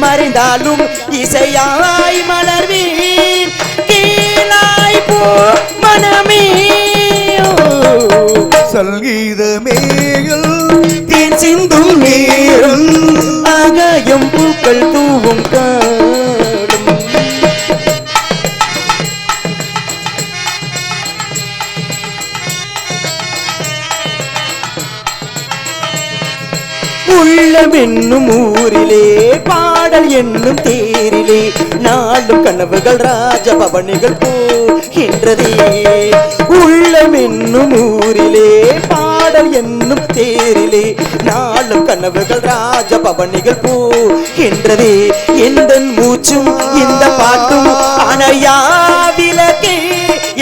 மறைந்தாலும் இசையாய் மலர்வீன் கீழாய் போ மனமே சங்கீதமேகள் தேன் சிந்தும் நேரம் ஆகாயம் பூக்கள் தூவும் காடும் உள்ளம் என்னும் ஊரிலே பாடல் என்னும் தேரிலே நாளும் கனவுகள் ராஜபவனிகள் போகின்றதே உள்ளம் என்னும் ஊரிலே பாடல் என்னும் தேரிலே நாளும் கனவுகள் ராஜபவனிகள் போகின்றதே எந்தன் மூச்சும் இந்த பாட்டும் அணையா விளக்கே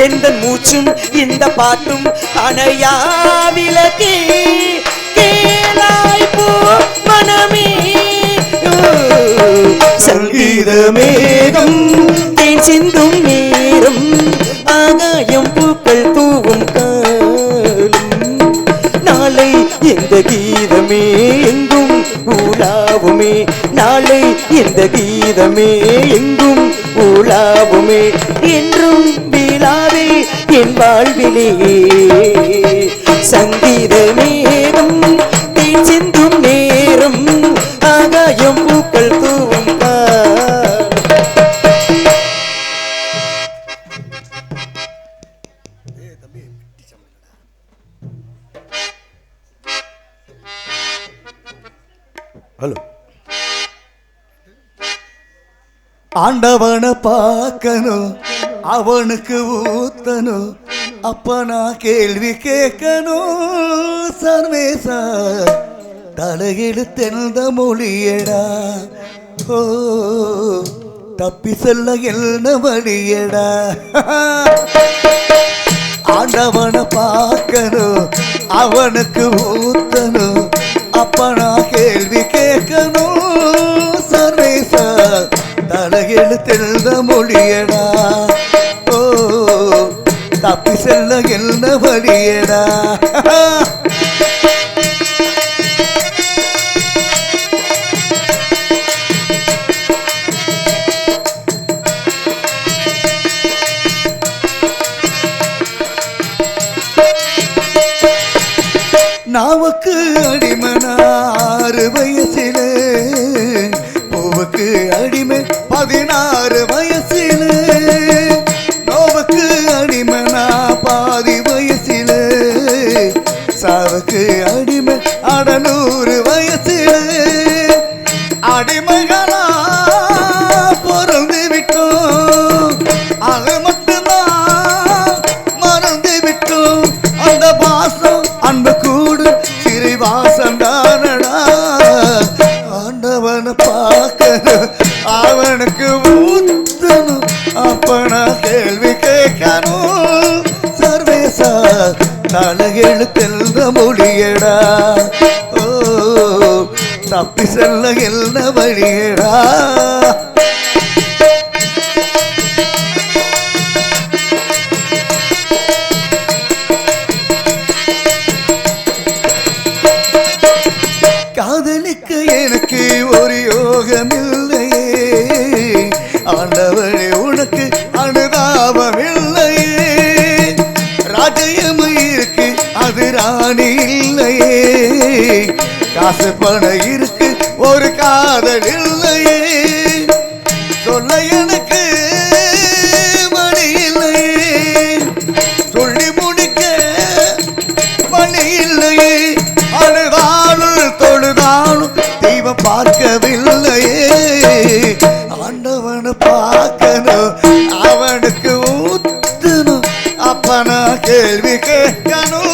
எந்தன் மூச்சும் இந்த பாட்டும் அணையா விளக்கே கேளாய் போ மனமே சங்கீதமேகம் தேன் சிந்தும் நேரம் ஆகாயம் பூக்கள் தூவும் காலம் நாளை எந்த கீதமே எங்கும் ஊழாவுமே நாளை எந்த கீதமே எங்கும் ஊழாவுமே என்றும் வீழாவே என் வாழ்விலே சங்கீதமேகம் தேன் சிந்தும் நேரம் ஆகாயம் பூக்கள் தூவும் ஹலோ ஆண்டவனை பார்க்கணும் அவனுக்கு ஊத்தணும் அப்ப நான் கேள்வி கேட்கணும் சர்வேசா தலையிடு தெந்த மொழியடா ஓ தப்பி செல்ல என்ன வழியடா ஆண்டவனை பார்க்கணும் அவனுக்கு ஊத்தணும் அப்ப நான் கேள்வி கேட்கணும் சர்வேசா தலையிடு தெந்த மொழியடா ஓ தப்பி செல்ல என்ன வழியடா நாவுக்கு அடிமனா 6 வயசிலே பூவுக்கு அடிமை 16 வயசிலே நோவுக்கு அடிமனா பாதி வயசிலே சாவுக்கு அடிமை 100 வயசிலே அடிமைகளா பொருந்து விட்டோம் அது மட்டும்தான் மறந்து விட்டோம் அந்த பாசம் அன்பு கூடு சிறைவாசம் தானடா ஆண்டவனை பார்க்கணும் அவனுக்கு ஊத்தணும் அப்ப நான் கேள்வி கேட்கணும் சர்வேசா தலையெழு தெல்ல மொழியடா ஓ தப்பி செல்ல என்ன வழியடா காதலிக்க எனக்கு ஒரு யோகமில்லையே ஆண்டவனே உனக்கு அனுதாபம் இல்லையே ராஜ்யம் இருக்கு அது ராணி இல்லையே காசு பணம் இருக்கு ஒரு காதல் இல்லையே சொல்ல எனக்கு மணி இல்லையே சொல்லி முடிக்க மணி இல்லையே அழுதாலும் தொழுதாலும் தெய்வம் பார்க்கவில்லையே ஆண்டவனை பார்க்கணும் அவனுக்கு ஊத்தணும் அப்ப நான் கேள்வி கேட்கணும்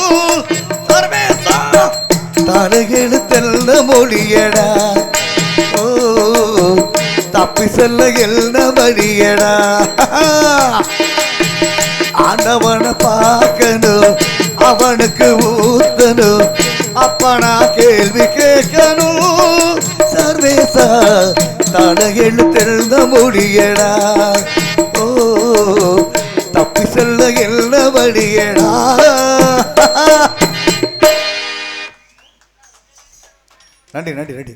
தலையெழு தெல்ல மொழியடா ஓ தப்பி செல்ல என்ன வழியடா ஆண்டவனை பார்க்கணும் அவனுக்கு ஊத்தணும் அப்ப நான் கேள்வி கேட்கணும் சர்வேசா தலையெழு தெல்ல மொழியடா ஓ தப்பி செல்ல என்ன வழியடா நன்றி நன்றி நன்றி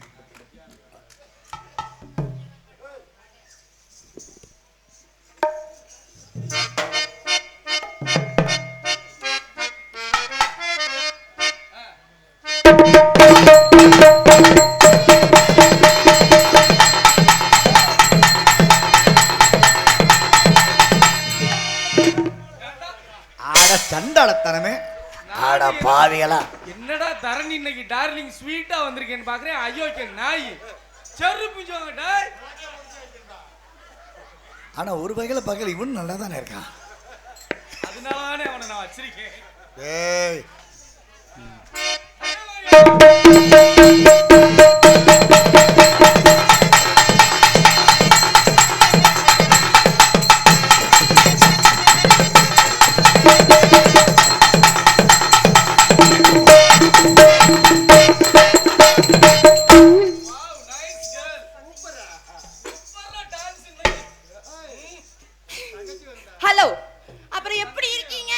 பாவிகளா. என்னடா தரணி இன்னைக்கு டார்லிங் ஸ்வீட்டா வந்திருக்கேன்னு பாக்குறேன். ஐயோ நாய் செருப்பு டேய். ஆனா ஒரு வகையில பார்க்கல இவன் நல்லா தானே இருக்கான். அதனாலதானே அவனை நான் வச்சிருக்கேன். ஏய் ஹலோ, அப்புறம் எப்படி இருக்கீங்க?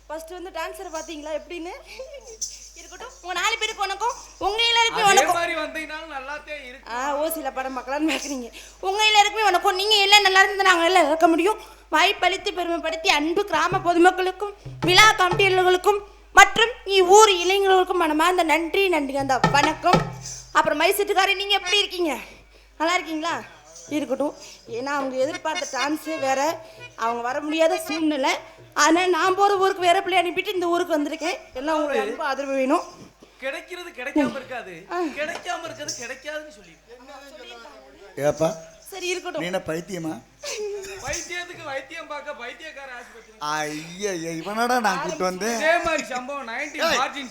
ஃபர்ஸ்ட் வந்து டான்சர் பாத்தீங்களா எப்படின்னு? இருக்கட்டும், உங்க 4 பேருக்கு வணக்கம். உங்க எல்லாருக்குமே அதே வணக்கம். மாதிரி வந்தீங்கனாலும் நல்லாத்தே இருக்கு. ஓசில படம் பார்க்கலாம்னு பார்க்குறீங்க. உங்க எல்லாருக்குமே வணக்கம். நீங்க எல்லாம் நல்லா இருந்தா நாங்க எல்லாம் இருக்க முடியும். வாய்ப்பளித்து பெருமைப்படுத்தி அன்பு கிராம பொதுமக்களுக்கும் விழா கமிட்டியர்களுக்கும் மற்றும் ஊர் இளைஞர்களுக்கும் மனமார்ந்த நன்றி அந்த வணக்கம். அப்புறம் மைசெட்டுக்காரே நீங்க எப்படி இருக்கீங்க? நல்லா இருக்கீங்களா? இருக்கட்டும். ஏன்னா அவங்க எதிர்பார்த்த டான்ஸு வேற, அவங்க வர முடியாத சூழ்நிலை. ஆனால் நான் போகிற ஊருக்கு வேற பிள்ளை அனுப்பிட்டு இந்த ஊருக்கு வந்திருக்கேன். எல்லாம் உங்களுக்கு அன்பு ஆதரவு வேணும். கிடைக்கிறது கிடைக்காம இருக்காது, கிடைக்காம இருக்கிறது கிடைக்காதுன்னு சொல்லி. ஏப்பா சரி இருக்கட்டும். நீ என்ன பைத்தியமா? வைத்தியத்துக்கு வைத்தியம் பார்க்க வைத்தியக்கார ஆஸ்பத்திரி. ஐயா இவனடா நான் கூட்டு வந்தேன். இதே மாதிரி சம்பவம் 19 மார்டின்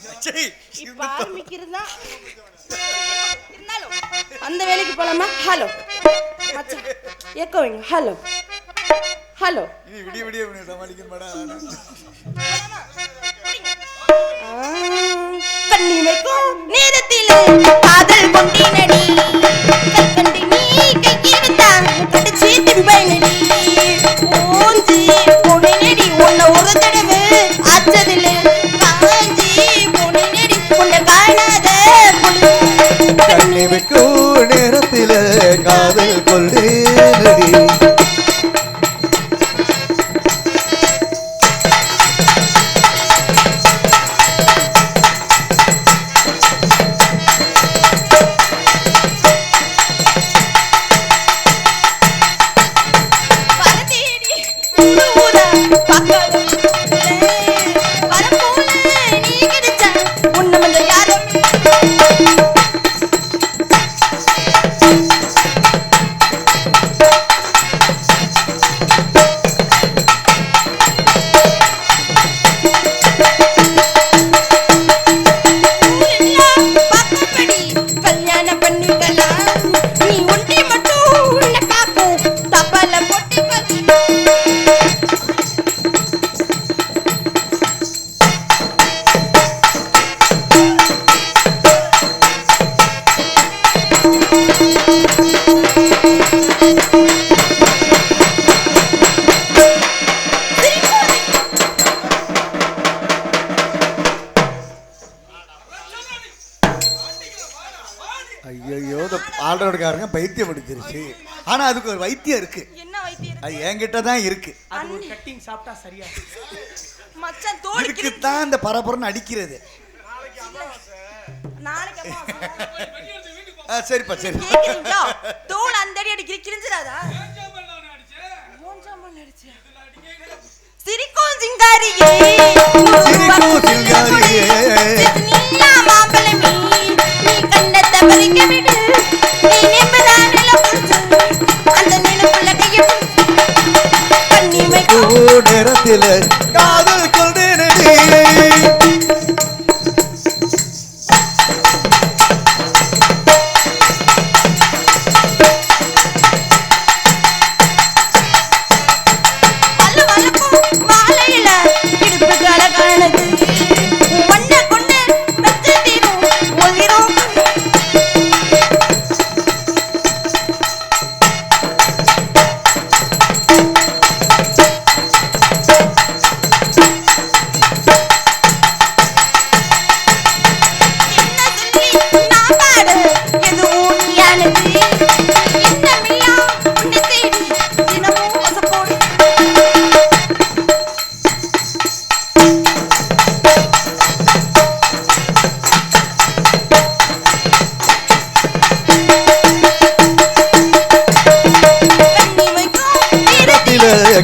இப்ப ஆரம்பிக்கிறதா இருந்தாலும் அந்த வேலைக்கு போலாமா? ஹலோ மச்சான் எக்கோ வைங்க. Hello hello. நீ விடிய விடிய சமாளிக்க மாட்டா. கண்ணி வைக்கும் நேரத்திலே காதல் கொண்டினடி கண்டி நீ கையிருந்தா கடிச்சு திம்பைனடி ஓஞ்சி பொன்னினடி உன்னை ஒரு தடவை ஆச்சதில்லை காஞ்சி பொன்னினடி உன்னை காணாத கண்ணி வைக்கும் நேரத்தில காதல் கொண்டேனடி. ஆல்ரவுண்டுக்காரங்க பைத்தியம் பிடிச்சிருச்சு. ஆனா அதுக்கு ஒரு வைத்தியம் இருக்கு. என்ன வைத்தியம்? அது என்கிட்ட தான் இருக்கு. அது ஒரு கட்டிங் சாப்பிட்டா சரியா மச்சான் தோல் இதுக்கு தான் இந்த பரபரன்னு அடிக்கிறது. நாளைக்கு அம்மா சரிப்பா சரி. கேக்குறீங்களா? தோல் அந்த அடி அடிக்கிற கிழிஞ்சிராதா? சிரிக்கும் சிங்காரியே சிரிக்கும் சிங்காரியே நீலா மாம்பழமே நீ கண்ணத்தை பறிக்க விடு நீ நிம்மதானில புடிச்சு அந்த நினைப்புல கையை கண்ணிமை நேரத்தில காதல் கொண்டேனடி.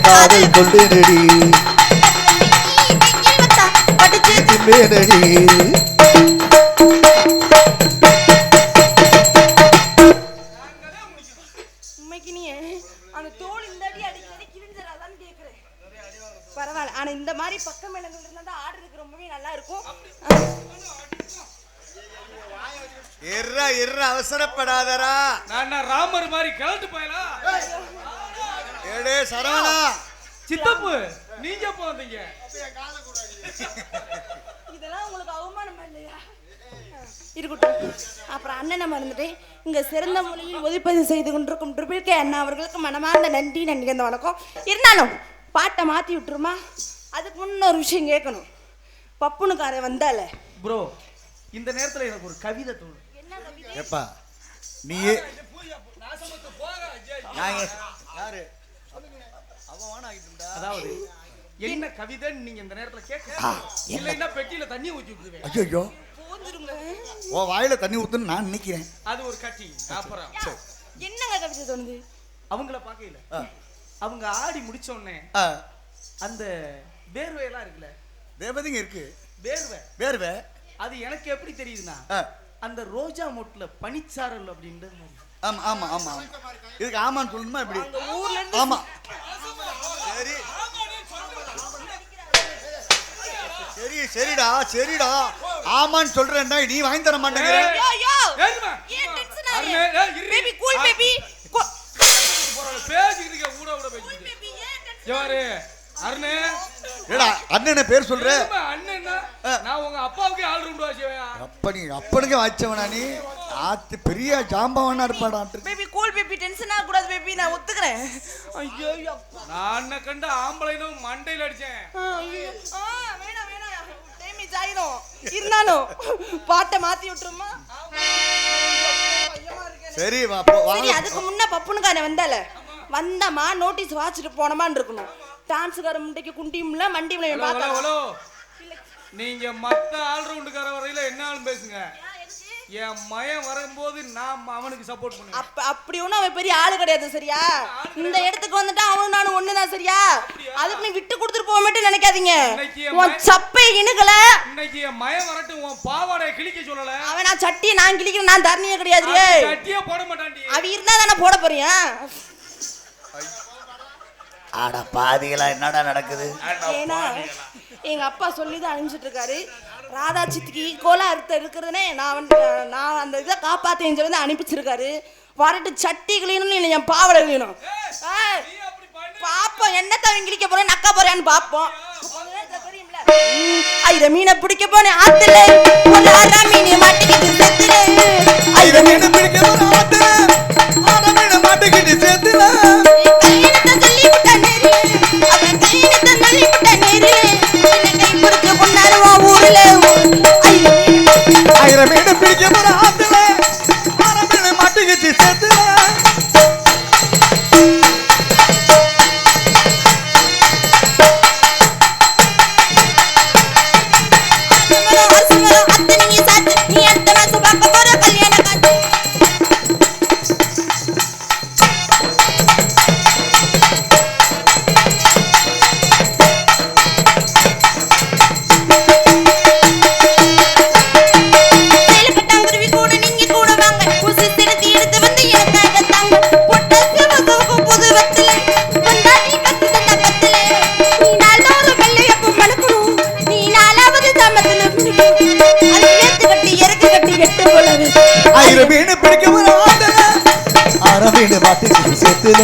காதல் கொண்டேனடி படிச்சு திம்பேனடி அந்த தோல் இந்த அடி அடிக்கடி கிழிஞ்சறாதான்னு கேக்குறேன். பரவாயில்ல, ஆனா இந்த மாதிரி பக்க மேளங்கள் இருந்தா தான் ஆடுறதுக்கு ரொம்பவே நல்லா இருக்கும். அவசரப்படாதரா. நான் ராமர் மாதிரி கிளட்டு போயலா. ஏடே சரவணா, சித்தப்பு நீங்க போந்தீங்க. இதெல்லாம் உங்களுக்கு அவமானமா இல்லையா? இருக்கட்டும். அப்புறம் அண்ணனை மறந்துட்டேன். இங்க சிறந்த மொழியில் ஒளிப்பதிவு செய்து கொண்டிருக்கும் ட்ரிபிள் கே அண்ணா அவர்களுக்கு மனமார்ந்த நன்றி அந்த வணக்கம். இருந்தாலும் பாட்டை மாத்தி விட்டுருமா? அதுக்கு முன்ன ஒரு விஷயம் கேட்கணும். பப்புனுக்காரன் வந்தால ப்ரோ, இந்த நேரத்துல எனக்கு ஒரு கவிதை தோணும். என்ன கவிதை? ஏப்பா நீ யாரு அதாவது என்ன கவிதைன்னு நீங்க இந்த நேரத்துல கேட்க, இல்லைன்னா பெட்டியில தண்ணி ஊத்தி விட்டுருவேன். ஐயோ, போந்துருங்க. ஓ வாயில தண்ணி ஊத்துன்னு நான் நினைக்கிறேன். அது ஒரு கட்டி. அப்புறம் என்னங்க கவிதை தோணுது? அவங்கள பார்க்கல, அவங்க ஆடி முடிச்ச உடனே அந்த வேர்வையெல்லாம் இருக்குல்ல, தேவதைங்க இருக்கு வேர்வை, அது எனக்கு எப்படி தெரியுதுன்னா அந்த ரோஜா மொட்டுல பனிச்சாரல் அப்படின்றது மாதிரி. ஆமா ஆமா ஆமா, இதுக்கு ஆமான்னு சொல்லணுமா இப்படி? ஊர்ல இருந்து ஆமா சரி சரி சரிடா சரிடா, ஆமான்னு சொல்றேன்டா, நீ வாங்கி தர மாட்டேங்கிற. ஏன் டென்ஷன் ஆறீங்க? Baby cool baby. பேசிக்கிட்டு இருக்க, ஊட பேசிக்கிட்டு யாரு அருணே? ஏடா அண்ணனை பேர் சொல்ற? அண்ணன்னா நான் உங்க அப்பாவுக்கே ஆல் ரவுண்ட் வாசிவேன். அப்பனுக்கு வாச்சவனா நீ? ஆத்து பெரிய ஜாம்பவனா இருப்பாடா. பேபி கூல் பேபி, டென்ஷன் ஆக கூடாது பேபி, நான் ஒத்துக்கறேன். ஐயோ அப்பா, நான் அண்ண கண்ட ஆம்பளைனும் மண்டையில அடிச்சேன். ஐயோ வேணா வேணா, டேமேஜ் ஆயிடும். இருந்தாலும் பாட்டை மாத்தி விட்டுருமா? சரி வா சரி, அதுக்கு முன்ன பப்புனுக்காரன் வந்தால வந்தமா நோட்டீஸ் வாச்சிட்டு போனமான்னு இருக்கணும். டான்ஸ்கார முண்டைக்கு குண்டியும்ல மண்டியும்ல ஹலோ, நீங்க மத்த ஆல் ரவுண்டுக்கார வரையில என்ன ஆளும் பேசுங்க. என் மயன் வரும்போது நான் அவனுக்கு சப்போர்ட் பண்ணுவேன். அப்படி ஒன்றும் அவன் பெரிய ஆளு கிடையாது சரியா? இந்த இடத்துக்கு வந்துட்டா அவனும் நானும் ஒண்ணுதான் சரியா? அதுக்கு நீ விட்டு கொடுத்துட்டு போக மாட்டேன்னு நினைக்காதீங்க. உன் சப்பை இணுக்கல. இன்னைக்கு என் மயன் வரட்டும், உன் பாவாடையை கிழிக்க சொல்லல. அவன் நான் சட்டியை நான் கிழிக்கிறேன், நான் தரணியே கிடையாது. சட்டியே போட மாட்டான்டி. அவ இருந்தா தானே போட போறியா? ஆடா பாதிகளா, என்னடா நடக்குது? ஏன்னா எங்க அப்பா சொல்லிதான் அனுப்பிச்சிட்டு இருக்காரு. ராதா சித்திக்கு கோலா அறுத்த இருக்கிறதுனே நான் அந்த இதை காப்பாத்தேன்னு சொல்லி தான் அனுப்பிச்சிருக்காரு. வரட்டு சட்டி கிளீனும் இல்லை, என் பாவடை கிளீனும். பாப்போம் என்னத்த கிழிக்க போறேன், நக்கா போறேன்னு பாப்போம். ஐர மீனை பிடிக்க போனேன் ஆத்துல, ஒரு அரை மீனை மாட்டிக்கிட்டு செத்துல. ஐர மீனை பிடிக்க போனேன் ஆத்துல, அரை மீனை மாட்டிக்கிட்டு செத்துல. கையெழுத்த சொல்லி விட்ட நேரு, அவன் கையெழுத்த சொல்லி விட்ட நேரு. என்னை கை பிடிக்க கொண்டாருவா ஊர்ல. ஐர மீனை பிடிக்க போனேன் ஆத்துல, அரை மீனை மாட்டிக்கிட்டு செத்துல. ஐர மீனை பிடிக்க போனேன் ஆத்துல, அரை மீனை மாட்டிக்கிட்டு செத்துல.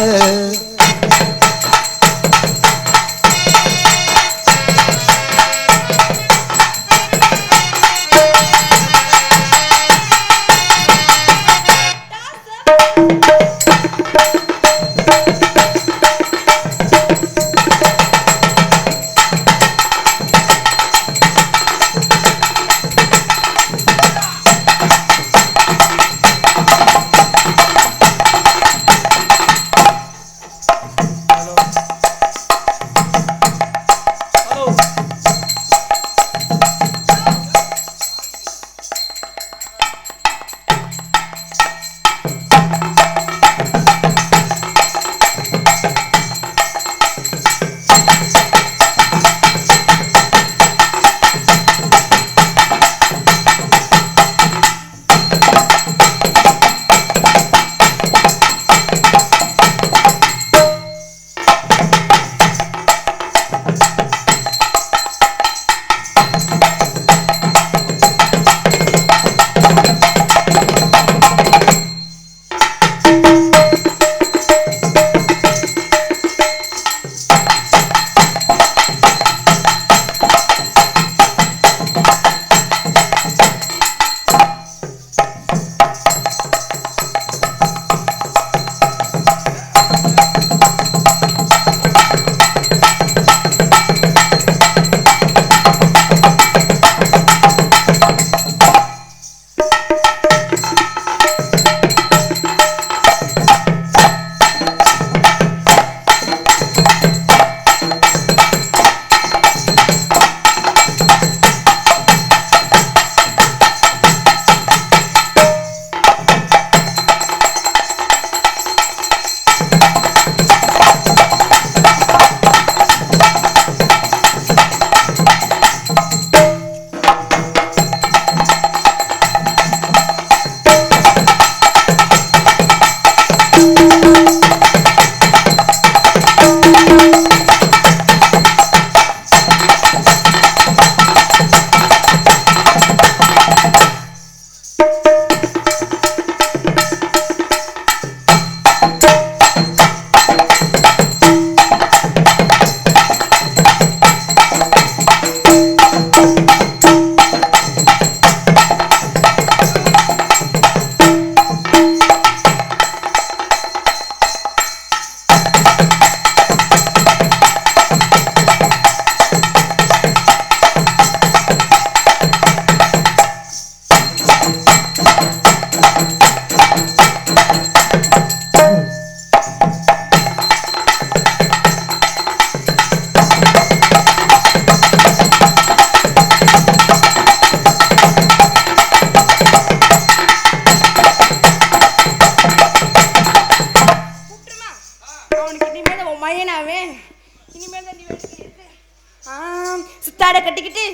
சித்தாட கட்டிக்கிட்டு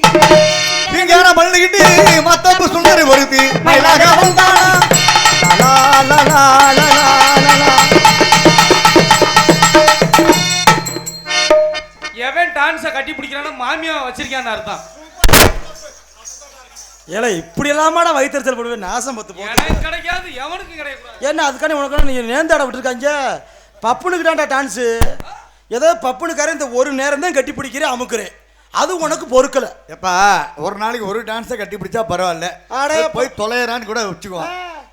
நீங்க பண்ணிக்கிட்டு மத்தப்பு சுந்தரி ஒருத்தி மயிலாக வந்தானா லா லா லா லா லா லா. எவன் டான்ஸை கட்டி பிடிக்கிறானோ மாமியா வச்சிருக்கான்னு அர்த்தம். ஏல இப்படி எல்லாமாடா வயிற்றுச்சல் போடுவேன் நாசம் பத்து போ. எனக்கு கிடைக்காது எவனுக்கும் கிடையாது. என்ன அதுக்காண்டி உனக்கு நீ நேர்ந்தாட விட்டுருக்காங்க. பப்புனுக்கு தான்டா டான்ஸு. ஏதோ பப்புனுக்காரன் இந்த ஒரு நேரம் தான் கட்டி பிடிக்கிறேன் அமுக்குறேன். அது உனக்கு பொறுக்கல. எப்பா ஒரு நாளைக்கு ஒரு டான்ஸை கட்டி பிடிச்சா பரவாயில்ல. போய் தொலைறான்னு கூட வச்சுக்குவோம்.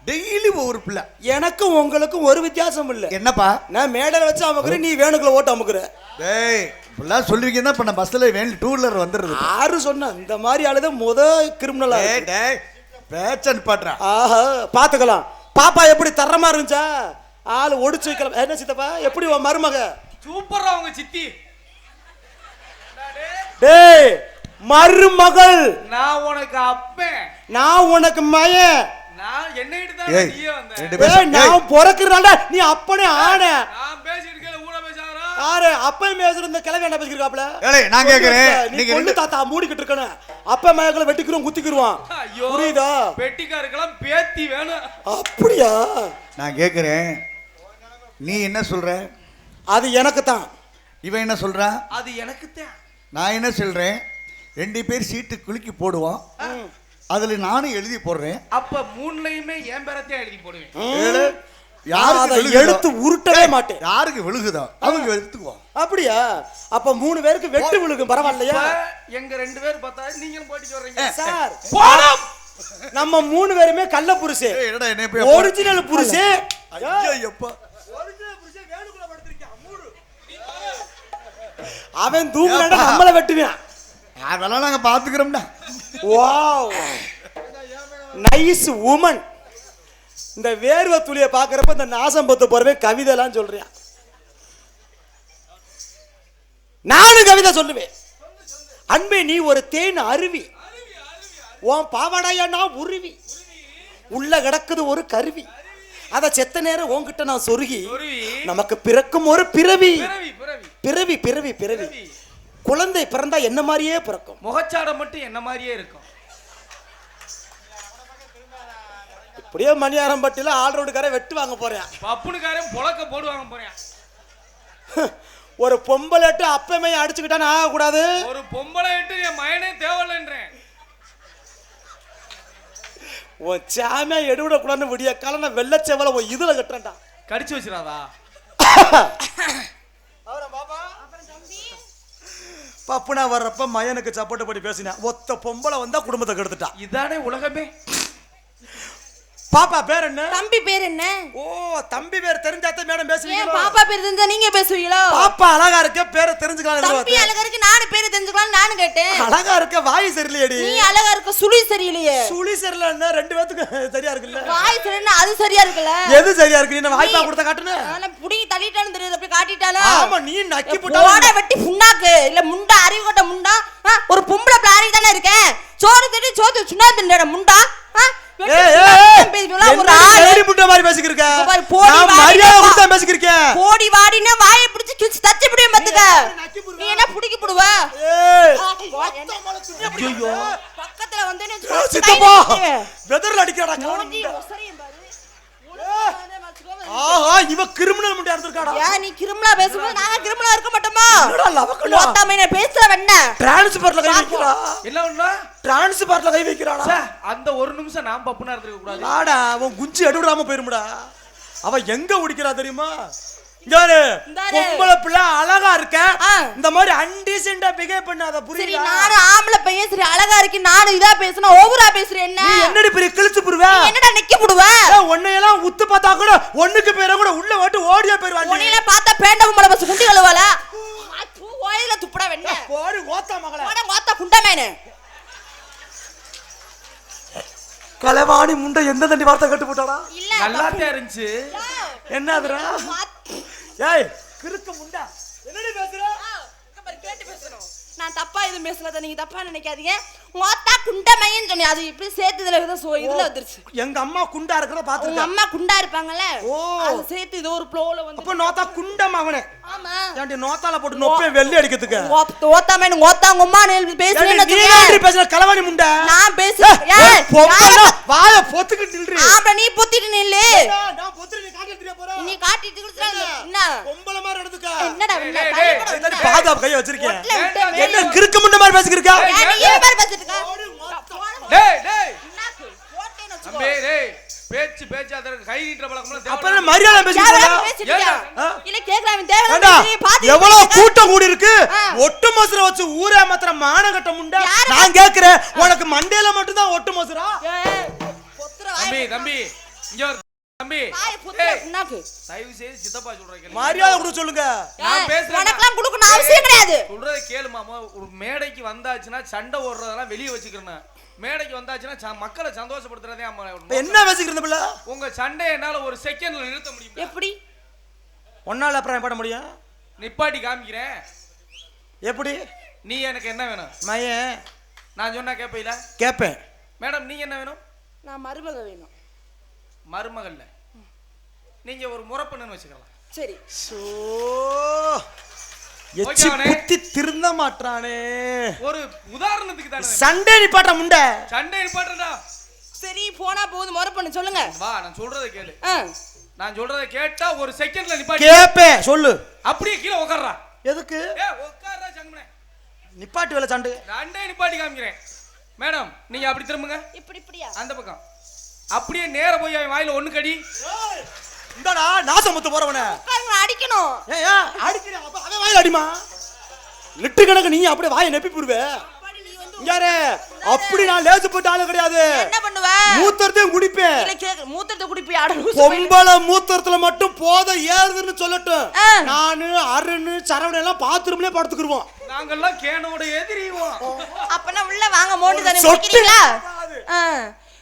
டெய்லி ஒவ்வொரு பிள்ளை. எனக்கும் உங்களுக்கும் ஒரு வித்தியாசம் இல்லை. என்னப்பா நான் மேடையில் வச்சு அமுக்குறேன், நீ வேணுக்குள்ள ஓட்டு அமுக்குற. டேய் இப்பெல்லாம் சொல்லிருக்கீங்கன்னா இப்போ நான் பஸ்ஸில் வேணும் டூ வீலர் வந்துடுறது. யாரு சொன்னா இந்த மாதிரி ஆளுதான் கிரிமினலா? டேய் பேச்சன் பாட்டுறா. ஆஹா பாத்துக்கலாம். பாப்பா எப்படி தரமா இருந்துச்சா? ஆளு ஒடிச்சு வைக்கலாம். என்ன சித்தப்பா எப்படி உன் மருமக? சூப்பரா உங்க சித்தி. டேய் மருமகள். நான் உனக்கு அப்பன். நான் உனக்கு மயன். நான் என்னைட்டு தான் நீயே வந்த. டேய் நான் பொறக்குறனால நீ அப்பனே ஆன. நான் பேசிட்டு இருக்கல ஊட பேசாதடா. யாரு அப்பன் பேசுற இந்த கிழவி என்ன பேசிருக்காப்ல? ஏய் நான் கேக்குறேன். நீங்க கொண்டு தாத்தா மூடிக்கிட்டு இருக்கணும். அப்ப மயங்களை வெட்டிக்குறோம் குத்திக்குறோம். ஐயோ புரியுதா? பெட்டிக்காரக்கலாம் பேத்தி வேணும். அப்படியா? நான் கேக்குறேன். நீ என்ன சொல்ற? அது எனக்கு தான். இவன் என்ன சொல்றான்? அது எனக்கு தான். நான் என்ன சொல்றேன்? 2 பேர் சீட்டு குலுக்கி போடுவோம். அதுல நானும் எழுதி போடுறேன். அப்ப மூணுலயுமே என் பேரத்தையும் எழுதி போடுவேன். யாருக்கு எடுத்து உருட்டவே மாட்டேன். யாருக்கு விழுகுதோ அவங்க எடுத்துக்குவோம். அப்படியா? அப்ப 3 பேருக்கு வெட்டு விழுகும். பரவாயில்லையா? எங்க 2 பேர் பார்த்தா நீங்களும் போட்டிட்டு வர்றீங்க சார். போலாம். நம்ம 3 பேருமே கள்ள புருஷே. என்னடா என்ன போய் ஒரிஜினல் புருஷே. ஐயப்பா ஒரிஜினல் புருஷே வேணுக்குள்ள படுத்துறான். மூடு. அவன் தூங்குறத நம்மள வெட்டுவான். அதெல்லாம் நாங்க பாத்துக்கிறோம்டா. Wow nice Woman. இந்த வேர்வை துளியை பார்க்கறப்ப இந்த நாசம் பத்து போறவே கவிதை எல்லாம் சொல்றேன். நானும் கவிதை சொல்லுவேன். அன்பே நீ ஒரு தேன் அருவி. உன் பாவாடையா நான் உருவி. உள்ள கிடக்குது ஒரு கருவி. அத செத்த நேரம் உன்கிட்ட நான் சொருகி. நமக்கு பிறக்கும் ஒரு பிறவி. பிறவி பிறவி பிறவி. குழந்தை பிறந்தா என்ன மாதிரியே பிறக்கும். முகச்சாடம் மட்டும் என்ன மாதிரியே இருக்கும். இப்படியே மணியாரம்பட்டில ஆல்ரவுண்டுக்கார வெட்டு வாங்க போறேன். பப்புனுக்காரன் புழக்க போடுவாங்க போறேன். ஒரு பொம்பளைட்டு அப்பமே அடிச்சுக்கிட்டான்னு ஆகக்கூடாது. ஒரு பொம்பளை இட்டு என் மயனே தேவையில்லைன்றேன். உன் சாமியா எடுவிட கூடாதுன்னு விடிய காலம் நான் வெள்ளச்செவல உன் இதுல கட்டுறேன்டா. கடிச்சு வச்சிடாதா? பப்புனா வர்றப்ப மயனுக்கு சப்போர்ட் பண்ணி பேசினேன். ஒத்த பொம்பளை வந்தா குடும்பத்தை கெடுத்துட்டா. இதானே உலகமே. பாப்பா பேர் என்ன? தம்பி பேர் என்ன? ஓ தம்பி பேர் தெரிஞ்சாதான் மேடம் பேசுவீங்க. பாப்பா பேர் தெரிஞ்சா நீங்க பேசுவீங்களோ? பாப்பா அழகா இருக்க பேரை தெரிஞ்சுக்கலாம். தம்பி அழகா இருக்கு நானு பேரை தெரிஞ்சுக்கலாம் நானு கேட்டேன். அழகா இருக்க வாய் சரியில்லையடி. நீ அழகா இருக்க சுழி சரியில்லையே. சுழி சரியில்லைன்னா 2 பேத்துக்கு சரியா இருக்குல்ல. வாய் சரியில்லைன்னா அது சரியா இருக்குல்ல. எது சரியா இருக்கு? நீ வாய்ப்பா கொடுத்த காட்டுன. நான் புடிங்கி தள்ளிட்டானு தெரியுது அப்படி காட்டிட்டானே. ஆமா நீ நக்கி போட்டா. போட வெட்டி புண்ணாக்கு இல்ல முண்டா அறிவு கொட்ட முண்டா. ஒரு பொம்பளை பிளாரி தானே இருக்கேன். சோறு தட்டி சோத்து சுண்ணா தின்னட முண்டா. போடி வாடின்னு வாயை பிடிச்சு கிச்சு தச்சு பிடியும் பாத்துக்க. நீ என்ன புடிக்கி புடுவ? பக்கத்துல வந்து வெதர்ல அடிக்கடா. ஆஹா இவ கிரிமினல் முண்டை இருந்திருக்காடா. ஏன் நீ கிரிமினலா பேசும்போது நாங்க கிரிமினலா இருக்க மாட்டோமா? என்னடா லவக்கடா? மொத்தமே பேசுற வெண்ண. டிரான்ஸ்பர்ல கை வைக்கிறா. என்ன ஒண்ணா டிரான்ஸ்பர்ல கை வைக்கிறாடா. அந்த ஒரு நிமிஷம் நான் பப்புனா இருந்திருக்க கூடாது. ஆடா அவன் குஞ்சி எடுவிடாம போயிரும்டா. அவ எங்க உடிக்கிறா தெரியுமா? யாரு பொம்பளை பிள்ளை அழகா இருக்க, இந்த மாதிரி அன்டீசென்ட்டா பிஹேவ் பண்ணாத. சரி புரியுதா? நானும் ஆம்பளை பையன், சரி அழகா இருக்கு, நானும் இதா பேசுனா ஓவரா பேசுறேன். என்ன நீ என்னடி பெரிய கிழிச்சு புடுவ? என்னடா நிக்க புடுவ? உன்னையெல்லாம் உத்து பார்த்தா கூட ஒண்ணுக்கு பேர கூட உள்ள ஓட்டு ஓடியா போயிருவாங்க. உன்னையில பார்த்தா பேண்ட பொம்பளை பஸ் குண்டி கழுவல. தூ ஓயில துப்புடா வெண்ண. போடு ஓத்தா மகளே. போட ஓத்தா குண்டமேனே. கலவாணி முண்டை எந்த தண்டி வார்த்தை கட்டு போட்டாடா? இல்ல நல்லாத்தே இருந்துச்சு. என்னதுடா? ஏய் கிறுக்க முண்டா என்னடி பேசுற? கேட்டு பேசணும். நான் தப்பா எதுவும் பேசல, நீங்க தப்பா நினைக்காதீங்க. மொத்தா குண்டமையன்னு சொன்னி, அது இப்படி சேர்த்துதுல இதுல வந்துருச்சு. எங்க அம்மா குண்டா இருக்கிறத உங்க பாத்துக்க. அம்மா குண்டா இருப்பாங்கல்ல, ஓ. அது சேர்த்து இது ஒரு ப்ளோல வந்து. அப்ப நோத்தா குண்டம் அவனே. ஆமா. ஏன்டி நோத்தால போட்டு நொப்பே வெள்ளி அடிக்கிறதுக்கு? ஓத்தாமேனு ஓத்தாங்க அம்மா நீ பேசுறேன்னு நீ சொல்லுங்க. ஏன்டி பேசுற கலவாணி முண்டை? நான் பேசுறேன். ஏய் பொம்பளை வாய பொத்துக்கிட்டு நில்றி. ஆம்பளை நீ பொத்திட்டு நில்லு. நான் பொத்துறி நீ காட்டி எடுத்துறியா போற? நீ காட்டிட்டு குடுறா. என்ன பொம்பளை மாதிரி நடந்துக்க. என்னடா வெண்ண டேய், என்னடி பாதாப் கைய வச்சிருக்கீங்க? ஒட்ல விட்டு என்ன கிறுக்க முண்டை மாதிரி பேசிக்கிருக்கா? நீ ஏன் மாதிரி பேசிட்டு இருக்க? டேய் டேய் என்னாக்கு ஓட்டேன்னு வச்சுக்கோ. தம்பி டேய் பேச்சு அத கை நீட்ற பழக்கம்லாம் அப்ப என்ன மரியாதை பேசிட்டு யாரா இருக்கா? பேசிட்டு இருக்கியா? ஆ? இல்ல கேக்குறான் தேவனா ஏண்டா, பேசி பாத்து. எவ்வளவு கூட்டம் கூடி இருக்கு. ஆ. ஒட்டு மசுர வச்சு ஊரே மாத்திர மானகட்ட முண்டை. யாரு? நான் கேக்குறேன், உனக்கு மண்டையில மட்டும் தான் ஒட்டு மசுரா? ஏய் பொத்துற வாய். தம்பி இங்க வர தம்பி. வாய் பொத்துற என்னாக்கு? தயவு செய்து சித்தப்பா சொல்றேன் கேளு. மரியாதை கொடுக்க சொல்லுங்க. நான் பேசுறேன். உனக்கெல்லாம் கொடுக்கணும் அவசியம் கிடையாது. சொல்றத கேளு மாமா. ஒரு மேடைக்கு வந்தாச்சுன்னா சண்டை ஓடுறதெல்லாம் வெளியே வச்சுக்கிறேன். மேடைக்கு வந்தாச்சுன்னா மக்களை சந்தோஷப்படுத்துறதே அம்மா. என்ன பேசிக்கிறது பிள்ளை? உங்க சண்டையை என்னால ஒரு செகண்ட்ல நிறுத்த முடியும். எப்படி? ஒன்னால அப்புறம் பாட முடியும்? நிப்பாட்டி காமிக்கிறேன். எப்படி? நீ எனக்கு என்ன வேணும்? மயன் நான் சொன்னா கேப்பீல? கேப்பேன். மேடம் நீங்க என்ன வேணும்? நான் மருமக வேணும். மருமகள்ல நீங்க ஒரு முறை பண்ணுன்னு வச்சுக்கலாம். சரி. சோ எச்சி குத்தி திருந்த மாட்டானே. ஒரு உதாரணத்துக்கு தானே. சண்டே நிப்பாட்ட முண்டை. சண்டை நிப்பாட்டுடா. சரி போனா போகுது முறை பண்ணு சொல்லுங்க. வா நான் சொல்றத கேளு. ஆ. நான் சொல்றத கேட்டா ஒரு செகண்ட்ல நிப்பாட்டி. கேப்பேன் சொல்லு. அப்படியே கீழ உட்கார்றா. எதுக்கு? ஏய் உட்கார்றா சங்கமனே. நிப்பாட்டி வேலை சண்டை. சண்டை நிப்பாட்டி காமிக்கிறேன். மேடம் நீங்க அப்படி திரும்புங்க. இப்படியா? அந்த பக்கம். அப்படியே நேரா போய் அவன் வாயில ஒண்ணு கடி. இந்தடா நாசமுத்து போறவனே. உட்காருங்க அடிக்கணும். ஏய் அடிக்கிற அப்ப அவன் வாயில அடிமா. லிட்டு கணக்கு நீ அப்படியே வாயை நெப்பி போடுவே. யாரே அப்படி நான் லேசு போட்டு ஆளு கிடையாது. என்ன பண்ணுவ? மூத்திரத்தையும் குடிப்பேன். இல்ல கேக்கு மூத்திரத்தை குடிப்பியா? அட பொம்பளை மூத்திரத்துல மட்டும் போத ஏறுதுன்னு சொல்லட்டும். நானு அருணு சரவண எல்லாம் பாத்ரூம்லயே படுத்துக்குருவோம். நாங்கெல்லாம் கேனோட எதிரிவோம். அப்பனா உள்ள வாங்க மோண்டி தண்ணி குடிக்கிறீங்களா?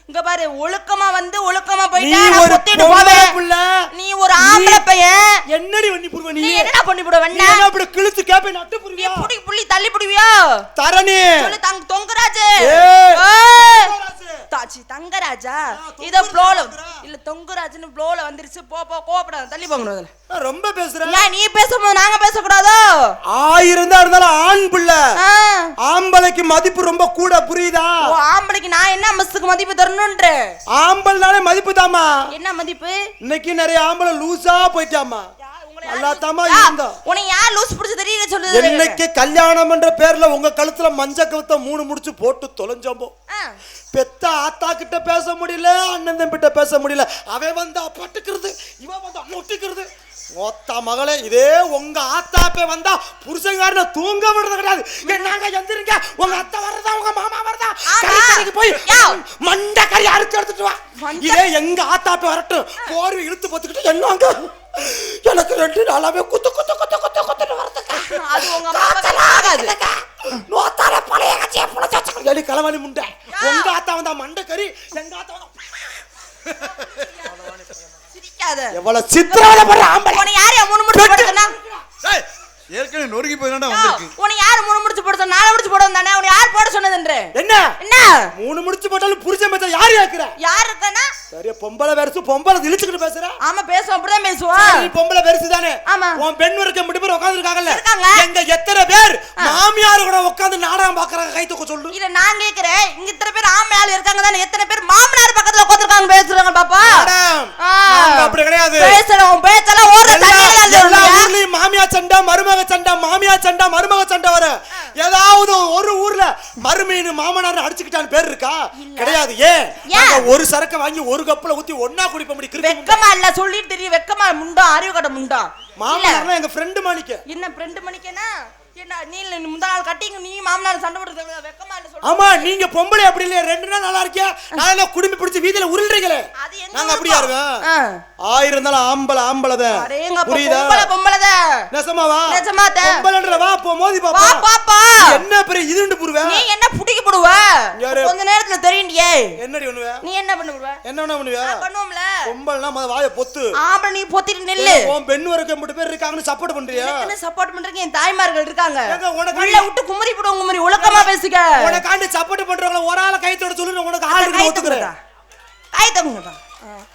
இங்க பாரு ஒழுக்கமா வந்து ஒழுக்கமா போயிட்டா நான் பொத்திட்டு போவேன். நீ ஒரு ஆம்பளை பையன். என்னடி பண்ணி புடுவ நீ? நீ என்னடா பண்ணி புடுவ நீ என்ன அப்படி கிழிச்சு கேப்பை நட்டு புடுவியா? புடி புள்ளி தள்ளி புடுவியா? தரணி சொல்லு தொங்கராஜ். தாச்சி தங்கராஜா இத ப்ளோல இல்ல தொங்கராஜ்னு ப்ளோல வந்துருச்சு. போ போ கோபப்படாத தள்ளி போங்கணும் அதுல. ரொம்ப பேசுற. ஏன் நீ பேசும்போது நாங்க பேச கூடாதோ? ஆயிரம் தான் இருந்தாலும் ஆண் பிள்ளை. ஆம்பளைக்கு மதிப்பு ரொம்ப கூட புரியுதா? ஓ ஆம்பளைக்கு நான் என்ன மஸ்துக்கு மதிப்பு தரணும்ன்ற? ஆம்பளைனாலே மதிப்பு தாமா. என்ன மதிப்பு? இன்னைக்கு நிறைய ஆம்பளை லூசா போயிட்டாமா. நல்லா தாமா இருந்தா. உன்னை யார் லூஸ் புடிச்சு தெரியல சொல்லுது. இன்னைக்கு கல்யாணம் என்ற பேர்ல உங்க கழுத்துல மஞ்ச கவுத்த 3 முடிச்சு போட்டு தொலைஞ்சோம்போ. பெத்த ஆத்தா கிட்ட பேச முடியல, அண்ணன் தம்பிட்ட பேச முடியல. அவன் வந்தா பட்டுக்கிறது, இவன் வந்தா முட்டிக்கிறது. ஒத்த மகளே இதே உங்க ஆத்தாப்பே வந்தா புருஷங்காரன தூங்க விடுறது கிடையாது. என்னங்க எந்திரிங்க, உங்க அத்தை வரதா உங்க மாமா வரதா கறிக்கு போய் மண்ட கறி அறுத்து எடுத்துட்டு வா. இதே எங்க ஆத்தாப்பே வரட்டும் போர்வை இழுத்து போத்துக்கிட்டு என்னங்க எனக்கு 2 நாளாவே குத்து குத்து குத்து குத்து குத்துட்டு வரதுக்கு. அது உங்க அம்மாக்கு ஆகாது. நோத்தால பழைய கட்சியை புளச்சாச்சு எலி கலவாணி முண்டை. உங்க ஆத்தா வந்தா மண்ட கறி, எங்க ஆத்தா வந்தா சிரிக்காத. எவ்வளவு சித்திரவதை பண்ற ஆம்பளை. உன்னை யாரையா 3 முடிச்சு போடுறதுனா? டேய் ஏற்கனவே நொறுங்கி போய் தான்டா வந்திருக்கு. உன்னை யாரு 3 முடிச்சு போட சொன்னா 4 முடிச்சு போட வந்தானே உன்னை யார் போட சொன்னதுன்ற என்ன என்ன 3 முடிச்சு போட்டாலும் புருஷன் மச்சா யார் கேக்குற யார் இருக்கானா சரி பொம்பளை வெறுசு பொம்பளை இழுச்சுக்கிட்டு பேசுற ஆமா பேசுவோம் அப்படிதான் பேசுவோம் நீ பொம்பளை வெறுசு தானே ஆமா. உன் பெண் இருக்க முடி பேர் உட்கார்ந்து இருக்காங்கல்ல இருக்காங்க. எங்க எத்தனை பேர் மாமியார் கூட உட்கார்ந்து நாடகம் பாக்குறாங்க கை தூக்க சொல்லு இத நான் கேக்குறேன் இங்க இத்தனை பேர் ஆம்பளையாள் இருக்காங்க தானே எத்தனை பேர் மாமனார் பக்கத்துல உட்கார்ந்திருக்காங்க பேசுறாங்க பாப்பா மேடம் நாங்க அப்படி கிடையாது பேசணும் பேசலாம் ஓடுற தண்ணில எல்லா ஊர்லயும் மாமியார் சண்டை மருமக சண்டை மாமியார் சண்டை மருமக சண்டை வர ஏதாவது ஒரு ஊர்ல மருமையின் மாமனார் அடிச்சுக்கிட்டான்னு பேர் இருக்கா கிடையாது ஏன் நாங்க ஒரு சரக்கு வாங்கி ஒரு கப்புல ஊத்தி ஒண்ணா குடிப்ப முடியும் வெக்கமா இல்ல சொல்லிட்டு தெரியும் வெக்கமா முண்டா அறிவு கட்ட முண்டா மாமனார்னா எங்க ஃப்ரெண்ட் மாணிக்க என்ன ஃப்ரெண்ட் மணிக்கேனா என்ன நீ முந்தா நாள் கட்டிங்க நீ மாமனார் சண்டை போடுறது வெக்கமா இல்ல சொல்ல ஆமா நீங்க பொம்பளை அப்படி இல்லையா 2 நாள் நல்லா இருக்கியா நான் குடும்பி பிடிச்சு வீதியில உருள்றீங்களே அது எங்க நாங்க அப்படியா இருக்கோம் 1000 இருந்தாலும் ஆம்பளதான் புரியுதா பொம்பளதா நெசமாவா நெசமாதா பொம்பளன்ற வா போ மோதி பாப்பா வா பாப்பா என்ன பெரிய இதுண்டு புருவே நீ என்ன புடிக்கு போடுவ யாரு? கொஞ்ச நேரத்துல தெரியுண்டியே என்னடி பண்ணுவ நீ என்ன பண்ணுவ என்ன பண்ணுவ பண்ணுவோம்ல பொம்பளனா மொத வாயை பொத்து ஆம்பளை நீ பொத்திட்டு நில்லு உன் பெண் வரைக்கும் மட்டும் பேர் இருக்காங்கன்னு சப்போர்ட் பண்றியா என்ன சப்போர்ட் பண்றீங்க என் தாய்மார்கள் இருக்காங்க ஏங்க, உனக்கு உள்ள விட்டு குமரி போடுவோம் குமரி ஒழுக்கமா பேசுங்க உனக்காண்டி சப்போர்ட் பண்றவங்கள ஒரு ஆளை கைத்தோட சொல்லு உனக்கு ஆள் இருக்கு ஒத்துக்குறேன் கை தங்குங்கடா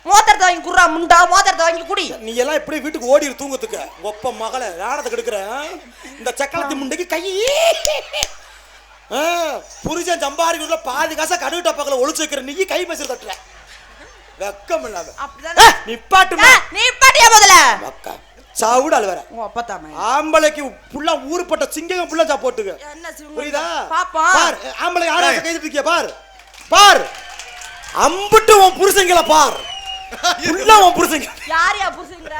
மோதிரத்தை வாங்கி குடுறா முண்டா மோதிரத்தை வாங்கி குடி நீ எல்லாம் இப்படி வீட்டுக்கு ஓடி தூங்கத்துக்கு ஒப்ப மகளை யாரத்தை கெடுக்கிற இந்த சக்கலத்தி முண்டைக்கு கை புரிஜன் சம்பாதிக்கிறதுல பாதி காசை கடுகு டப்பாக்களை ஒளிச்சு வைக்கிற நீ கை பேசுற தட்டுற வெக்கம் இல்லாத அப்படிதானே நிப்பாட்டுமா நிப்பாட்டியா முதல்ல வெக்கம் சாவுடு அழுவற ஓ அப்பதாமே ஆம்பளைக்கு புள்ள ஊருப்பட்ட சிங்கம் புள்ள சாப்போட்டுங்க என்ன சிவங்க புரியுதா பாப்பா பார் ஆம்பளை யாரா கைது இருக்கியா பார் பார் அம்புட்டு உன் புருஷங்கள பார் புள்ள உன் புருஷங்க யாரையா புசிங்கற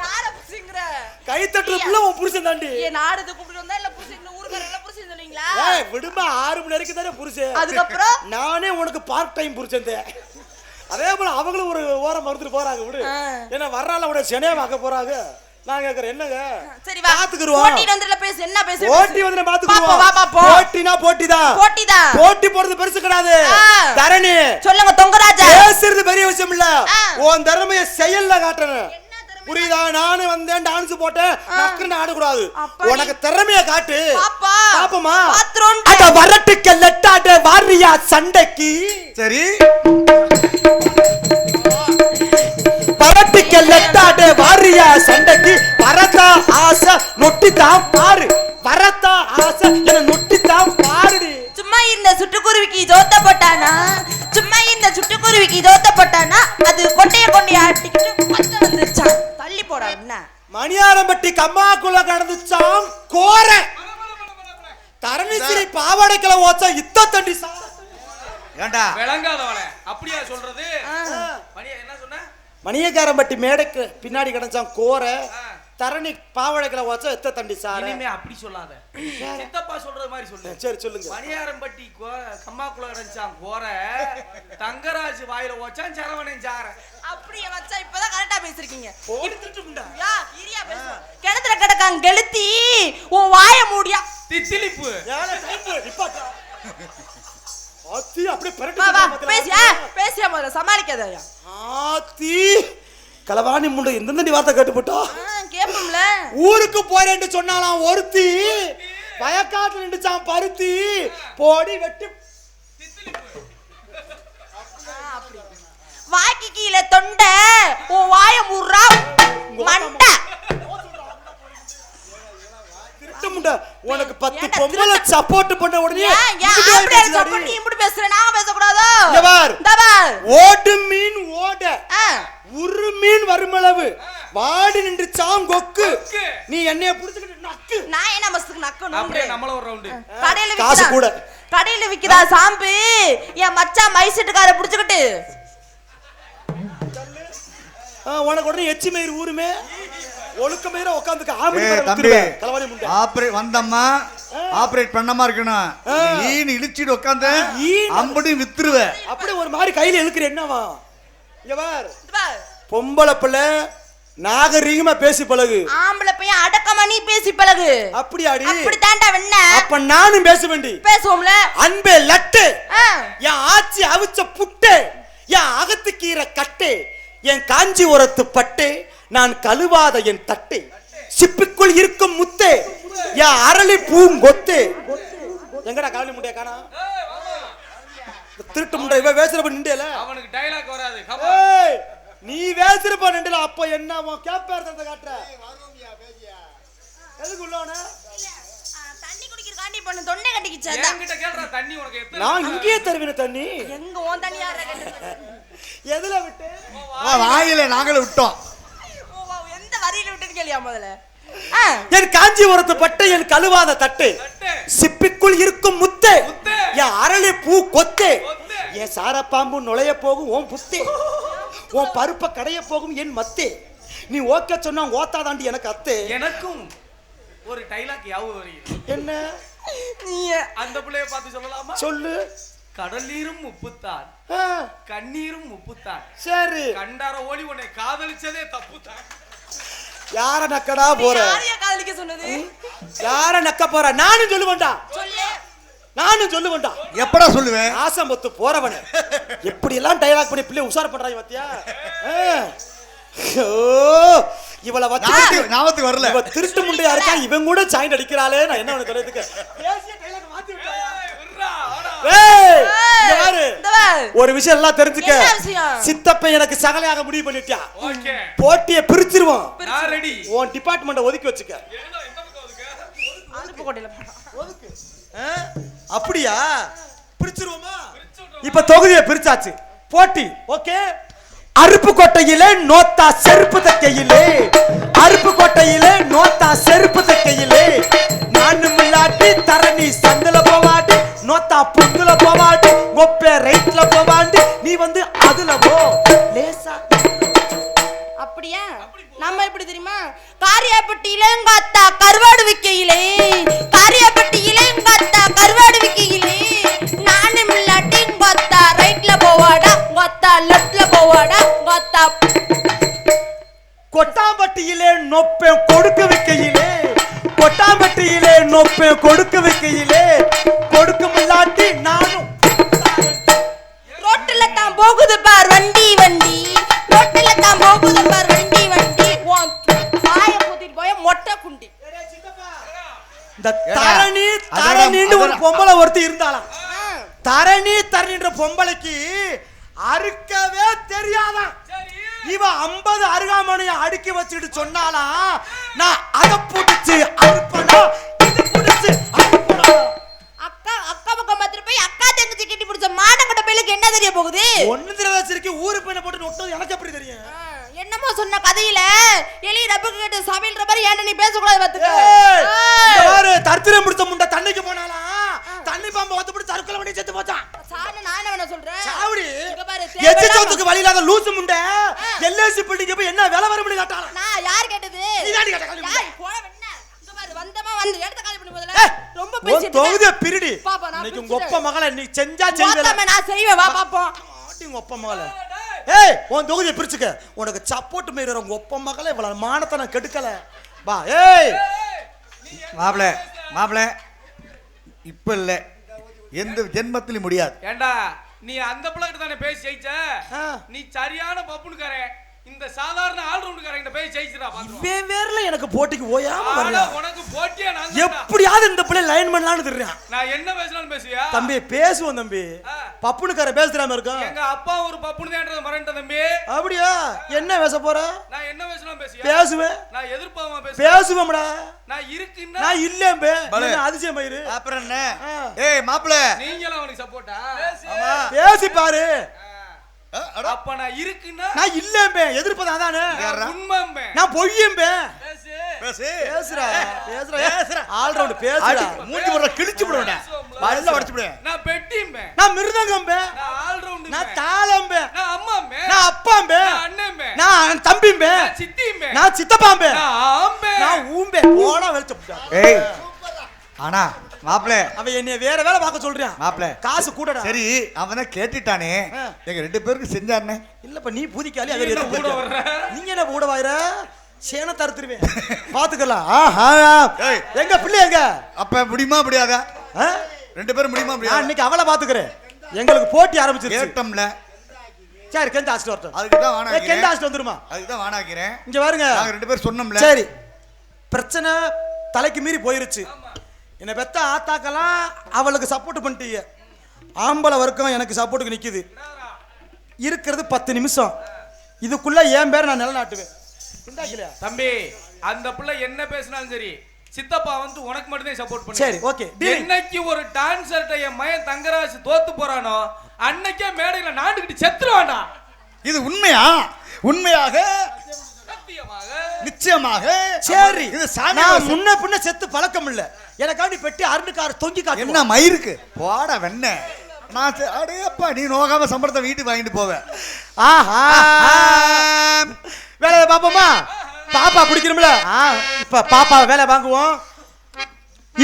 யார புசிங்கற கை தட்டுற புள்ள உன் புருஷன் தாண்டி ஏ நாடுது கூப்பிட்டு வந்தா இல்ல புசிங்க ஊர்ல எல்லாம் புசிங்க சொல்வீங்களா ஏய் விடுமா 6 மணி வரைக்கும் தானே புருஷன் அதுக்கு அப்புறம் நானே உனக்கு பார்ட் டைம் புருஷன் தான் அதே போல அவங்களும் ஒரு ஓரம் மறுத்துட்டு போறாங்க விடு ஏன்னா வர்றால விட செனே வாக்க போறாங்க நான் கேக்குறேன் என்னங்க சரி வா பாத்துக்குறோம் போட்டி வந்துல பேசு என்ன பேசு போட்டி வந்து பாத்துக்குறோம் வா போ போட்டினா போட்டிதான் போட்டிதான் போட்டி போறது பெருசு கிடையாது தரணி சொல்லுங்க தொங்கராஜா பேசுறது பெரிய விஷயம் இல்ல உன் திறமைய செயல்ல காட்டணும் புரியுதா நானும் வந்தேன் டான்ஸ் போட்டேன் நக்குன்னு ஆடக்கூடாது உனக்கு திறமைய காட்டு பாப்போமா அட வரட்டுக்கு லெட்டாட வாரியா சண்டைக்கு சரி வரட்டுக்கு லெட்டாட வாரியா சண்டைக்கு வரதா ஆசை நொட்டிதான் பாரு வரதா ஆசை என்ன நொட்டிதான் பாருடி சும்மா இந்த சுட்டுக்குருவிக்கு ஜோத்த போட்டானா சும்மா இந்த சுட்டுக்குருவிக்கு ஜோத்த போட்டானா அது கொட்டைய கொண்டி ஆட்டிக்கிட்டு பத்த வந்துச்சான் தள்ளி போடா என்ன மணியாரம்பட்டி கம்மாக்குள்ள கடந்துச்சாம் கோர தரணிசிரி பாவாடைக்கல ஓச்சா இத்த தண்டி ஏண்டா விளங்காதவளே அப்படியா சொல்றது மணியா என்ன சொன்ன மணியக்காரம்பட்டி மேடைக்கு பின்னாடி கிடச்சான் கோர தரணி பாவாடைக்கல ஓச்சா இத்த தண்டி சார் இனிமே அப்படி சொல்லாத சித்தப்பா சொல்றது மாதிரி சொல்லு சரி சொல்லுங்க மணியாரம்பட்டி கம்மாக்குள்ள அடைஞ்சான் கோர தங்கராஜ் வாயில ஓச்சான் சரவணன் சார அப்படியே வச்சா இப்பதான் கரெக்டா பேசிருக்கீங்க போட்டுட்டுடா யா இரியா பேசு கிணத்துல கிடக்காங்க கெளுத்தி உன் வாயை மூடியா தித்திலிப்பு ஏல டைப் நிப்பாட்டா ஆத்தி அப்படியே வா வா பரட்டு பேசியா பேசியா முதல்ல சமாளிக்காதயா ஆத்தி கலவாணி முண்டை எந்தெந்த வார்த்தை கேட்டுப்பட்டா கேப்போம்ல ஊருக்கு போறேன்னு சொன்னாலாம் ஒருத்தி வயக்காட்டுல நின்றுச்சான் பருத்தி போடி வெட்டி வாய்க்கு கீழே தொண்டை உன் வாய மூடுறா மண்டை திருட்டு முண்டை உனக்கு 10 பொம்பளை சப்போர்ட் பண்ண உடனே நீ இப்படி பேசுற நாங்க பேசக்கூடாதோ ஓடு மீன் ஓட ஒரு மீன் வருமளவு வாடி நின்று சாங்கொக்கு நீ என்னைய புடிச்சுக்கிட்டு நக்கு நான் என்ன மஸ்துக்கு நக்கணும் அப்படியே நம்மள ஒரு ரவுண்ட் கடையில காசு கூட கடையில விக்குதா சாம்பு என் மச்சான் மைசெட்டுக்கார புடிச்சுக்கிட்டு உனக்கு உடனே எச்சி மயிர் ஊருமே ஒழுக்க மயிர உட்காந்துக்க தம்பி கலவாணி முண்டை ஆபரேட் வந்தம்மா ஆபரேட் பண்ணமா இருக்கணும் ஈன் இழுச்சிட்டு உட்காந்து அம்படி வித்துருவ அப்படி ஒரு மாதிரி கையில இழுக்கிற என்னவா இங்க பார் பொம்பளை பிள்ளை நாகரீகமா பேசி பழகு ஆம்பளை பையன் அடக்கமா நீ பேசி பழகு அப்படியாடி அப்படி தாண்டா வெண்ண அப்ப நானும் பேச வேண்டி பேசுவோம்ல அன்பே லட்டு என் ஆச்சி அவிச்ச புட்டு என் அகத்து கீரை கட்டு என் காஞ்சி உரத்து பட்டு நான் கழுவாத என் தட்டு சிப்பிக்குள் சிப்பிக்குள் இருக்கும் முத்தே என் அரளி பூங்கொத்தே. எங்கடா காவலி முட்டைய காணா? திருட்டு முண்டை இவ வேசுறப்ப நின்றேல. அவனுக்கு டைலாக் வராது. ஏய் நீ வேசுறப்ப நின்றல. அப்ப என்ன உன் கேப்பறத காட்ற? எதுக்கு உள்ளவன? தண்ணி குடிக்கிற காண்டி பண்ண தொண்டை கட்டிக்கிச்சு. அதான் என்கிட்ட கேக்குற தண்ணி உனக்கு எத்தனை? நான் இங்கேயே தருவேன் தண்ணி. எங்க ஓன் தண்ணி யாரா கேட்டது? எதுல விட்டு? வாயில நாங்களே விட்டோம். எந்த வரியில விட்டுன்னு கேளியா முதல்ல? என் காஞ்சிபுரத்து பட்டு என் கழுவாத தட்டு சிப்பிக்குள் இருக்கும் முத்தே என் அரளி பூ கொத்தே என் சாரப்பாம்பு நுழைய போகும் ஓம் புத்தே உன் பருப்ப கடைய போகும் என் மத்தே நீ ஓகே சொன்னா ஓத்தாதாண்டி எனக்கு அத்தே. எனக்கும் ஒரு டைலாக் யாவு வருகிறது. என்ன நீ அந்த பிள்ளைய பார்த்து சொல்லலாமா? சொல்லு. கடல் நீரும் உப்புத்தான், கண்ணீரும் உப்புத்தான், சரி கண்டார ஓடி உன்னை காதலிச்சதே தப்புத்தான். யார நக்கடா போற? யாரையா காதலிக்க சொன்னது? யார நக்க போற? நானும் சொல்லுவேன்டா. சொல்லு. நானும் சொல்லுவேன்டா. எப்படா சொல்லுவேன்? ஆசம்பத்து போறவன எப்படி எல்லாம் டயலாக் பண்ணி பிள்ளை உஷார் பண்றாங்க பாத்தியா? இவளை வச்சு ஞாபகத்துக்கு வரல. இவ திருட்டு முண்டையா இருக்கா, இவன் கூட சாயின் அடிக்கிறாளே. நான் என்ன உனக்கு சொல்றதுக்கு? பேசிய டயலாக் மாத்தி விட்டாயா? ஏய் இங்க பாரு, ஒரு விஷயம் எல்லாம் தெரிஞ்சுக்க. என்ன விஷயம்? சித்தப்ப எனக்கு சகலையாக முடிவு பண்ணிட்டியா? ஓகே போட்டியை பிரிச்சிருவோம். நான் ரெடி. உன் டிபார்ட்மெண்ட்டை ஒதுக்கி வச்சுக்க. ஏதோ இந்த பக்கம் ஒதுக்கு. ஆளுப்பு கோட்டையில ஒதுக்கு. அப்படியா? பிரிச்சிருவோமா? இப்ப தொகுதியை பிரிச்சாச்சு. போட்டி ஓகே. அருப்புக்கோட்டையிலே நோத்தா செருப்பு தைக்கையிலே, அருப்புக்கோட்டையிலே நோத்தா செருப்பு தைக்கையிலே, நானும் இல்லாட்டி தரணி சந்தில போவாட்டி, நோத்தா புந்துல போவாட்டி, ஒப்பே ரைட்ல போவாண்டி, நீ வந்து அதுல போ லேசா. அப்படியா? நம்ம எப்படி தெரியுமா? காரியாப்பட்டியில எங்க அத்தா கருவாடு விக்கையிலே, காரியாப்பட்டியில எங்க அத்தா கருவாடு விக்கையிலே, நானும் இல்லாட்டி எங்க அத்தா ரைட்ல போவாடா, உங்க அத்தா லெஃப்ட்ல போவாடா, உங்க அத்தா கொட்டாம்பட்டியிலே நொப்பேன் கொடுக்க வைக்கையிலே, கொட்டாம்பட்டியிலே நொப்பேன் கொடுக்க வைக்கையிலே, கொடுக்க முல்லாட்டி நானும் ரோட்டுல தான் போகுது பார் வண்டி வண்டி, ரோட்டுல தான் போகுது பார் வண்டி வண்டி, உன் பாய கூட்டிட்டு போய மொட்டை குண்டி. இந்த தரணி தரணின்னு ஒரு பொம்பளை ஒருத்தி இருந்தாலாம். தரணி தரணின்ற பொம்பளைக்கு அறுக்கவே தெரியாதான். இவ 50 அருகாமனைய அடுக்கி வச்சுட்டு சொன்னாலாம், நான் அதை புடிச்சு அறுப்பனா இது புடிச்சு அறுப்பனா. அக்கா அக்கா பக்கம் பார்த்துட்டு போய் அக்கா தங்கச்சி கட்டி பிடிச்ச மானங்கட்ட பையலுக்கு என்ன தெரிய போகுது? ஒன்னு தெரியல வச்சிருக்கி ஊரு பையனை போட்டு விட்டது எனக்கு எப்படி தெரியும்? என்னமோ சொன்ன கதையில எலி ரப்புக்கு கேட்டு சமையல்ற மாதிரி ஏன்டா நீ பேசக்கூடாது பாத்துக்க. இந்த பாரு தர்த்திரம் முடிச்ச முண்டை தண்ணிக்கு போனாலாம், தண்ணி பாம்பு வந்து பிடிச்சு தற்கொலை பண்ணி செத்து போச்சான். சாண நான் என்ன சொல்றேன்? சாவடி இங்க பாரு எச்சி சவுத்துக்கு வழி இல்லாத லூசு முண்டை எல்ஐசி பில்டிங் போய் என்ன வேலை வர முடியும் காட்டாலாம். நான் யார் கேட்டது? நீ தாடி கேட்ட காலி முண்டை. யார் போற என்ன? இங்க பாரு வந்தமா வந்து இடத்த காலி பண்ணி முதல்ல. ரொம்ப உன் பேசிட்டு தொகுதியை பிரிடி. பாப்பா நான் இன்னைக்கு உங்க ஒப்ப மகளை நீ செஞ்சா செய்வல. போத்தாம நான் செய்வேன் வா பாப்போம். ஆட்டி உங்க ஒப்ப மகளை. ஏய் உன் தொகுதியை பிரிச்சுக்க. உனக்கு சப்போர்ட் மேயர் உங்க ஒப்ப மகளை இவ்வளவு மானத்தை நான் கெடுக்கல. வா ஏய் மாப்ள மாப்ள இப்ப இல்ல, எந்த ஜென்மத்திலும் முடியாது. ஏண்டா நீ அந்த பிள்ளைகிட்ட தானே பேசி ஜெயிச்ச? ஆ. நீ சரியான பப்புனுக்காரன். இந்த சாதாரண ஆல்ரவுண்டுக்காரன் பேசி ஜெயிச்சுடா பாத்துறோம். இவன் வேறல எனக்கு போட்டிக்கு ஓயாம வரல. உனக்கு போட்டியா? நான் எப்படியாவது இந்த பிள்ளை லைன் பண்ணலாம்னு தெரியும். நான் என்ன பேசலாம்னு பேசுவியா? தம்பி பேசுவோம் தம்பி. பப்புனுக்கார பேசுறாம இருக்கும். எங்க அப்பா ஒரு பப்புனு தான்ன்றத மறந்துட்ட தம்பி. அப்படியா? என்ன பேச போற? நான் என்ன பேசலாம் பேசியா? பேசுவேன். நான் எதிர்ப்பாம பேசுவேன்டா. நான் இருக்குன்னா நான் இல்லம்பே. என்ன அதிசயம் மயிரு? அப்புறம் என்ன? ஏய் மாப்ள நீங்களும் அவனுக்கு சப்போர்ட்டா? பேசி பாரு. அப்ப நான் இருக்குன்னா நான் இல்லம்பே. எதிர்ப்பதான் தானே. உண்மைம்பே. நான் பொய்யம்பே. பேசு. பேசு. பேசுறா. பேசுறா. ஆல் ரவுண்ட் பேசுறா. மூஞ்சி போற கிழிச்சு போடுடா. வாயில உடைச்சு போடு. நான் பெட்டிம்பே. நான் மிருதங்கம்பே. நான் ஆல் ரவுண்ட். நான் தாளம்பே. நான் அம்மாம்பே. நான் அப்பாம்பே. நான் அண்ணன்பே. நான் தம்பிம்பே. நான் சித்திம்பே. நான் சித்தப்பாம்பே. நான் ஆம்பே. நான் ஊம்பே. போடா வெளிச்ச. ஏய் ஆனா மாப்ள அவன் என்னைய வேற வேலை பார்க்க சொல்றான். மாப்ள காசு கூடடா. சரி அவன கேட்டிட்டானே, எங்க 2 பேருக்கு செஞ்சானே. இல்லப்பா நீ பூதிக்காலி நீ என்ன கூட அவர் வர்ற? நீங்க என்ன கூட வாயிர சேன தருத்துருவேன். பாத்துக்கலாம். ஏய். எங்க பிள்ளை எங்க? அப்ப முடியுமா முடியாதா? ஆ? 2 பேரும் முடியுமா நான் முடியாதா? இன்னைக்கு அவளை பாத்துக்கிறேன். எங்களுக்கு போட்டி ஆரம்பிச்சிருச்சு. கேட்டம்ல. சரி கெந்த ஹாஸ்டல் வரட்டும். அதுக்கு தான் வாணா கெந்த ஹாஸ்டல் வந்துருமா? அதுக்கு தான் வாணாக்கிறேன். இங்க பாருங்க. நாங்க 2 பேரும் சொன்னோம்ல. சரி பிரச்சனை தலைக்கு மீறி போயிருச்சு. என்னை பெத்த ஆத்தாக்கெல்லாம் அவளுக்கு சப்போர்ட் பண்ணிட்டீங்க. ஆம்பளை வர்க்கம் எனக்கு சப்போர்ட்டுக்கு நிக்குது. இருக்கிறது 10 நிமிஷம். இதுக்குள்ள என் பேர் நான் நிலநாட்டுவேன். தம்பி அந்த பிள்ளை என்ன பேசினாலும் சரி, சித்தப்பா வந்து உனக்கு மட்டும் தான் சப்போர்ட் பண்ணு. சரி ஓகே. என்னைக்கு ஒரு டான்சர்ட்ட என் மயன் தங்கராஜ் தோத்து போறானோ அன்னைக்கே மேடையில நாண்டுகிட்டு செத்துருவானா. இது உண்மையா? உண்மையாக சத்தியமாக நிச்சயமாக. சரி இது சாமி நான் முன்ன பின்ன செத்து பழக்கம் இல்ல. எனக்காண்டி பெட்டி அருணுக்கார தொங்கி காட்டு. என்ன மயிருக்கு போட வெண்ண. நான் அடேப்பா நீ நோகாம சம்பளத்தை வீட்டுக்கு வாங்கிட்டு போவேன். ஆஹா வேலையை பாப்போமா? பாப்பா பிடிக்கணும்ல. இப்ப பாப்பா வேலை வாங்குவோம்.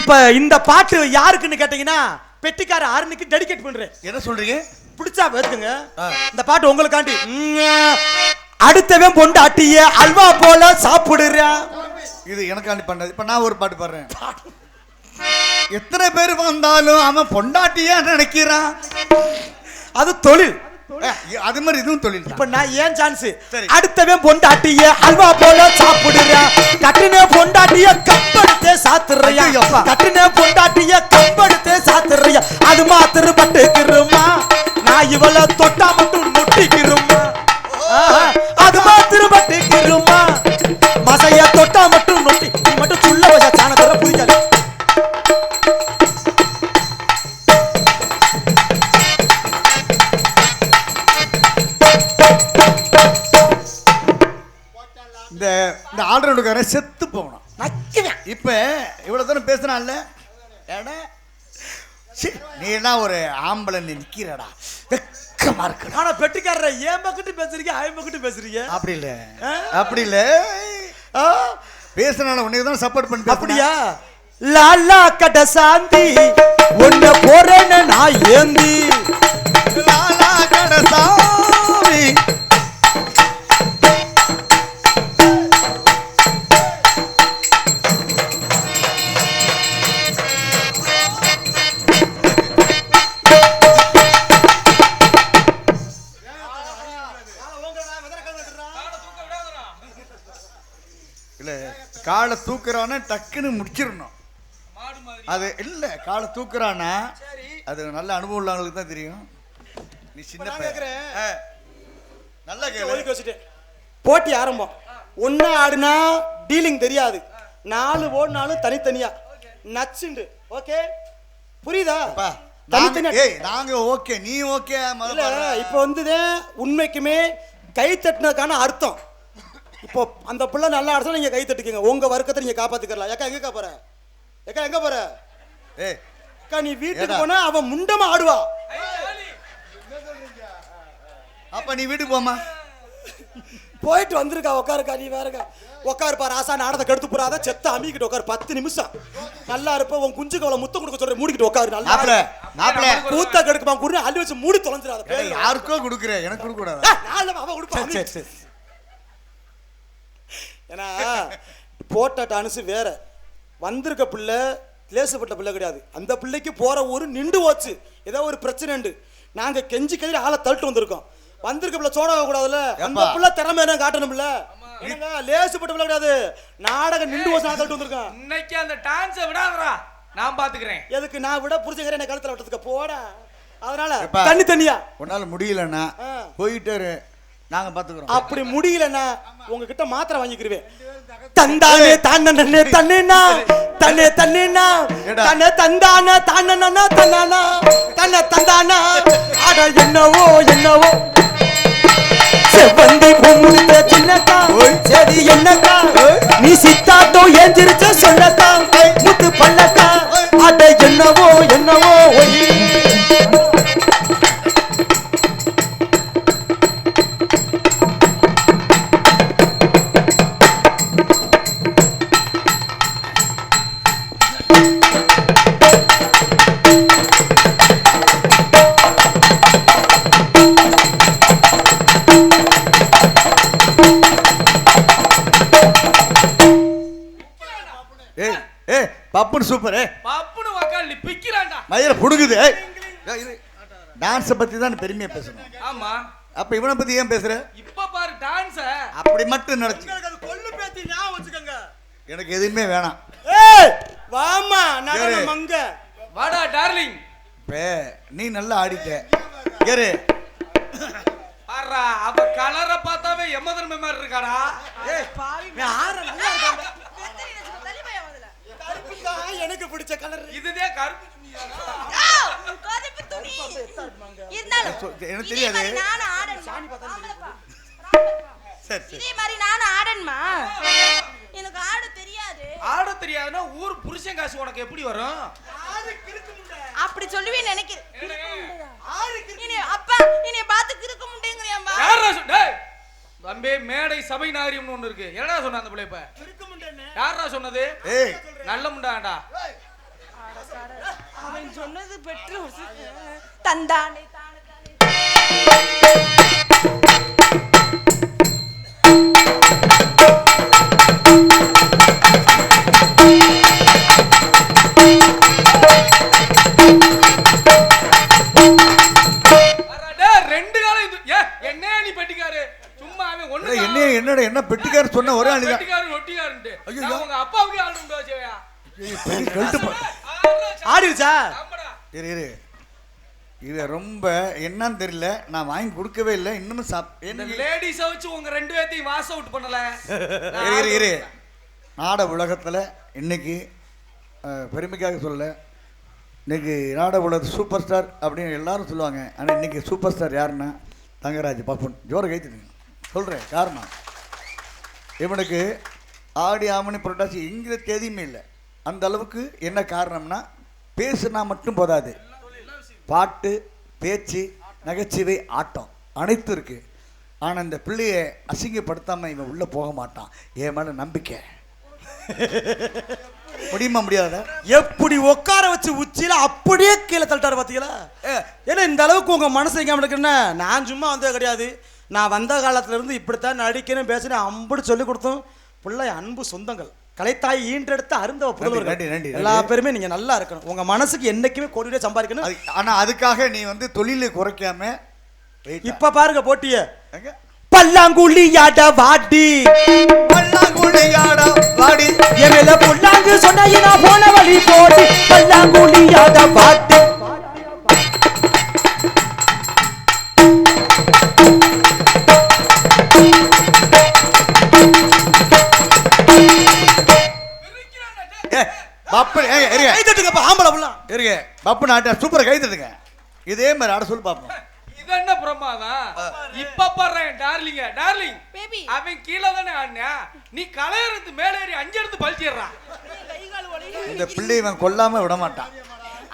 இப்ப இந்த பாட்டு யாருக்குன்னு கேட்டீங்கன்னா பெட்டிக்கார அருணுக்கு டெடிகேட் பண்றேன். என்ன சொல்றீங்க? பிடிச்சா பேசுங்க. இந்த பாட்டு உங்களுக்காண்டி. அடுத்தவன் பொண்டாட்டிய அல்வா போல சாப்பிடுறா. இது எனக்காண்டி பண்ணது. இப்ப நான் ஒரு பாட்டு பாடுறேன். எத்தனை பேர் வந்தாலும் அவன் பொண்டாட்டியா நினைக்கிறான். அது தொழில். அது மாதிரி இதுவும் தொழில். இப்ப நான் ஏன் சான்ஸ். சரி. அடுத்தவன் பொண்டாட்டிய அல்வா போல சாப்பிடுறா. கட்டின பொண்டாட்டிய கம்பெடுத்தே சாத்துறியா. கட்டின பொண்டாட்டிய கம்பெடுத்தே சாத்துறியா. அது மாத்திரு பட்டுக்கிறோமா. நான் இவளை தொட்டா மட்டும் நொட்டிக்கிறோமா. அது மாத்திரு பட்டுக்கிறோமா. மசைய தொட்டா மட்டும் நொட்டி. நீ மட்டும் சுள்ள வச்ச சாணத்தை புரியாது. இந்த ஆல்ரவுண்டுக்காரன் செத்து போகணும். நக்குவேன். இப்ப இவ்வளவு தூரம் பேசுனான்ல, நீ எல்லாம் ஒரு ஆம்பளை நிக்கிறடா, வெக்கமா இருக்கு. ஆனா பெட்டிக்காரர ஏன் பக்கத்து பேசுறீங்க, ஆயம் பக்கத்து பேசுறீங்க. அப்படி இல்ல, அப்படி இல்ல. பேசுனால உன்னை தான் சப்போர்ட் பண்ணி. அப்படியா? லாலா கட சாந்தி உன்னை போறேன்னு நான் ஏந்தி. லாலா கட சாந்தி காலை தூக்குறான டக்குன்னு முடிச்சிடணும். அது இல்ல, காலை தூக்குறானா அது நல்ல அனுபவம் உள்ளவங்களுக்கு தான் தெரியும். நீ சின்ன நல்லா கேளு. போட்டி ஆரம்பம். ஒன்னா ஆடுனா டீலிங் தெரியாது. 4 ஓடினாலும் தனித்தனியா நச்சுண்டு. ஓகே புரியுதா? நாங்க ஓகே, நீ ஓகே. இப்ப வந்து உண்மைக்குமே கை தட்டினதுக்கான அர்த்தம். இப்போ அந்த புள்ள நல்லா ஆடுறா, நீங்க கை தட்டுக்கீங்க. உங்க வர்க்கத்தை நீங்க காப்பாத்திக்கலாம். ஏக்கா எங்க போற? ஏக்கா எங்க போற? அக்கா நீ வீட்டுக்கு போனா அவன் முண்டமா ஆடுவா. அப்ப நீ வீட்டுக்கு போமா. போயிட்டு வந்திருக்கா. உட்காருக்கா. நீ வேறக்கா உட்காருப்பா. ராசா நாடத்தை கெடுத்து போறாத. செத்த அமிக்கிட்டு உட்காரு. 10 நிமிஷம் நல்லா இருப்ப. உன் குஞ்சுக்கு அவளை முத்தம் கொடுக்க சொல்ற. மூடிக்கிட்டு உட்காரு. நல்லா கூத்த கெடுக்குமா குரு அள்ளி வச்சு மூடி தொலைஞ்சிடாத. யாருக்கோ கொடுக்குற, எனக்கு கொடுக்க கூடாது. அவன் கொடுப்பா. ஏன்னா போட்ட டான்ஸ் வேற. வந்திருக்க பிள்ளை லேசப்பட்ட பிள்ளை கிடையாது. அந்த பிள்ளைக்கு போற ஊரு நின்று போச்சு. ஏதோ ஒரு பிரச்சனை உண்டு. நாங்க கெஞ்சி கெஞ்சி ஆளை தள்ளிட்டு வந்திருக்கோம். வந்திருக்க பிள்ளை சோட கூடாதுல்ல. அந்த பிள்ளை திறமை என்ன காட்டணும்ல. லேசப்பட்ட பிள்ளை கிடையாது. நாடகம் நின்று போச்சு. நான் தள்ளிட்டு வந்திருக்கோம். இன்னைக்கு அந்த டான்ஸை விடாதடா, நான் பாத்துக்கிறேன். எதுக்கு நான் விட புரிஞ்சுக்கிறேன். என்ன கழுத்துல விட்டதுக்கு போட. அதனால தண்ணி தண்ணியா உன்னால முடியலன்னா போயிட்டு நாங்க பாத்துக்கிறோம். அப்படி முடியலன்னா உங்ககிட்ட மாத்திரை வாங்கிக்கிருவேன். தந்தானே தானே தன்னேனா தன்னே தன்னேனா தன்னே தந்தானா தானனா தன்னானா தன்ன தந்தானா. அட என்னவோ என்னவோ செவந்தி பொம்முத்த சின்னக்கா. சரி என்னக்கா நீ சித்தாத்தோ ஏஞ்சிருச்ச சொல்லக்கா. முத்து பல்லக்கா. அட என்னவோ என்னவோ. பப்புன்னு சூப்பர். பப்புன்னு வக்காலி பிக்கிறான்டா. மயிர புடுங்குது. டான்ஸ் பத்தி தான் பெருமையா பேசணும். ஆமா. அப்ப இவனை பத்தி ஏன் பேசுற? இப்ப பாரு டான்ஸ். அப்படி மட்டும் நினைச்சு கொள்ளு பேத்தி ஞாபகம் வச்சுக்கங்க. எனக்கு எதுவுமே வேணாம். ஏய் வாமா நகர ஏறு. மங்க. வாடா டார்லிங். நீ நல்லா ஆடிட்ட. கேரு பாரா அவ கலரை பார்த்தாவே யமதர்ம மாதிரி இருக்காடா. ஏய் நான் ஆற நல்லா இருக்கேன். கருப்பு தான் எனக்கு பிடிச்ச கலர். இதுதே கருப்பு துணியாடா. கருப்பு துணி. இருந்தாலும் எனக்கு தெரியாது. நான் ஆடணும். சாணி பார்த்தா சரி இதே மாதிரி நான் ஆடணுமா? எனக்கு ஆட தெரியாது. ஆட தெரியாதுன்னா ஊர் புருஷன் காசு உனக்கு எப்படி வரும்? அப்படி சொல்லுவே நினைக்கிறேன். இனி அப்பா இனி பார்த்து கிறுக்க முண்டேங்கறியாம்பா. யாரா டேய் தம்பி மேடை சபை நாகரிகம்னு ஒன்னு இருக்கு. என்னடா சொன்ன அந்த பிள்ளை இப்ப? கிறுக்க முண்டேனே. யாரா சொன்னது? ஏய் நல்ல முண்டாடா. அவன் சொன்னது பெற்று தந்தானே தானே தானே. ரெண்டு காலம் இது என்ன நீ பெட்டிக்காரு சும்மா அவன் ஒண்ணு என்னடா என்ன பெட்டிக்கார சொன்ன ஒரே ஆளு தான். பெட்டிக்காரு ஒட்டிக்காருன்னு ஐயோ. உங்க அப்பாவுக்கு ஆள் உண்டா சேவையா? ஆடிருச்சா? இரு இது ரொம்ப என்னன்னு தெரியல. நான் வாங்கி கொடுக்கவே இல்லை இன்னும் இந்த லேடிஸை வச்சு உங்க ரெண்டு பேர்த்தையும் வாஸ் அவுட் பண்ணல. இரு நாடக உலகத்தில் இன்னைக்கு பெருமைக்காக சொல்லலை. இன்னைக்கு நாடக உலக சூப்பர் ஸ்டார் அப்படின்னு எல்லாரும் சொல்லுவாங்க. ஆனால் இன்னைக்கு சூப்பர் ஸ்டார் யாருன்னா தங்கராஜ் பாப்பன். ஜோரை கைத்துடுங்க சொல்கிறேன். காரணம் இவனுக்கு ஆடி ஆமணி புரட்டாசி எங்கிற தேதியுமே இல்லை. அந்த அளவுக்கு என்ன காரணம்னா பேசுனா மட்டும் போதாது, பாட்டு பேச்சு நகைச்சுவை ஆட்டம் அனைத்தும் இருக்கு. ஆனால் இந்த பிள்ளையை அசிங்கப்படுத்தாமல் இவன் உள்ளே போக மாட்டான். என் மேலே நம்பிக்கை. முடியுமா முடியாத? எப்படி உட்கார வச்சு உச்சியில அப்படியே கீழே தள்ளிட்டாரு பாத்தீங்களா? ஏன்னா இந்த அளவுக்கு உங்க மனசு வைக்காம இருக்குன்னா நான் சும்மா வந்தது கிடையாது. நான் வந்த காலத்துல இருந்து இப்படித்தான் நடிக்கணும் பேசுறேன் அம்படி சொல்லி கொடுத்தோம். பிள்ளை அன்பு சொந்தங்கள் கலைத்தாய் ஈன்றெடுத்த அருந்தவ புதல்வர்கள் எல்லா பேருமே நீங்க நல்லா இருக்கணும். உங்க மனசுக்கு என்னைக்குமே கோடியே சம்பாதிக்கணும். ஆனா அதுக்காக நீ வந்து தொழிலை குறைக்காம இப்ப பாருங்க போட்டிய பல்லாங்குழியாட வாடி பல்லாங்குழியாட வாடி எமேல புல்லாங்கு சொன்ன போன வழி போடி பல்லாங்குழியாட வாடி. பப்பு நாட்ட சூப்பர் கை தட்டுங்க. இதே மாதிரி ஆட சொல்லி பாப்போம். இது என்ன பிரமாதம்? இப்ப பாறேன் டார்லிங் டார்லிங் பேபி அவன் கீழே தானே ஆடுனா நீ கலையறது மேலே ஏறி அஞ்சு எடுத்து பழிச்சிடுறான். இந்த பிள்ளை இவன் கொல்லாம விட மாட்டான்.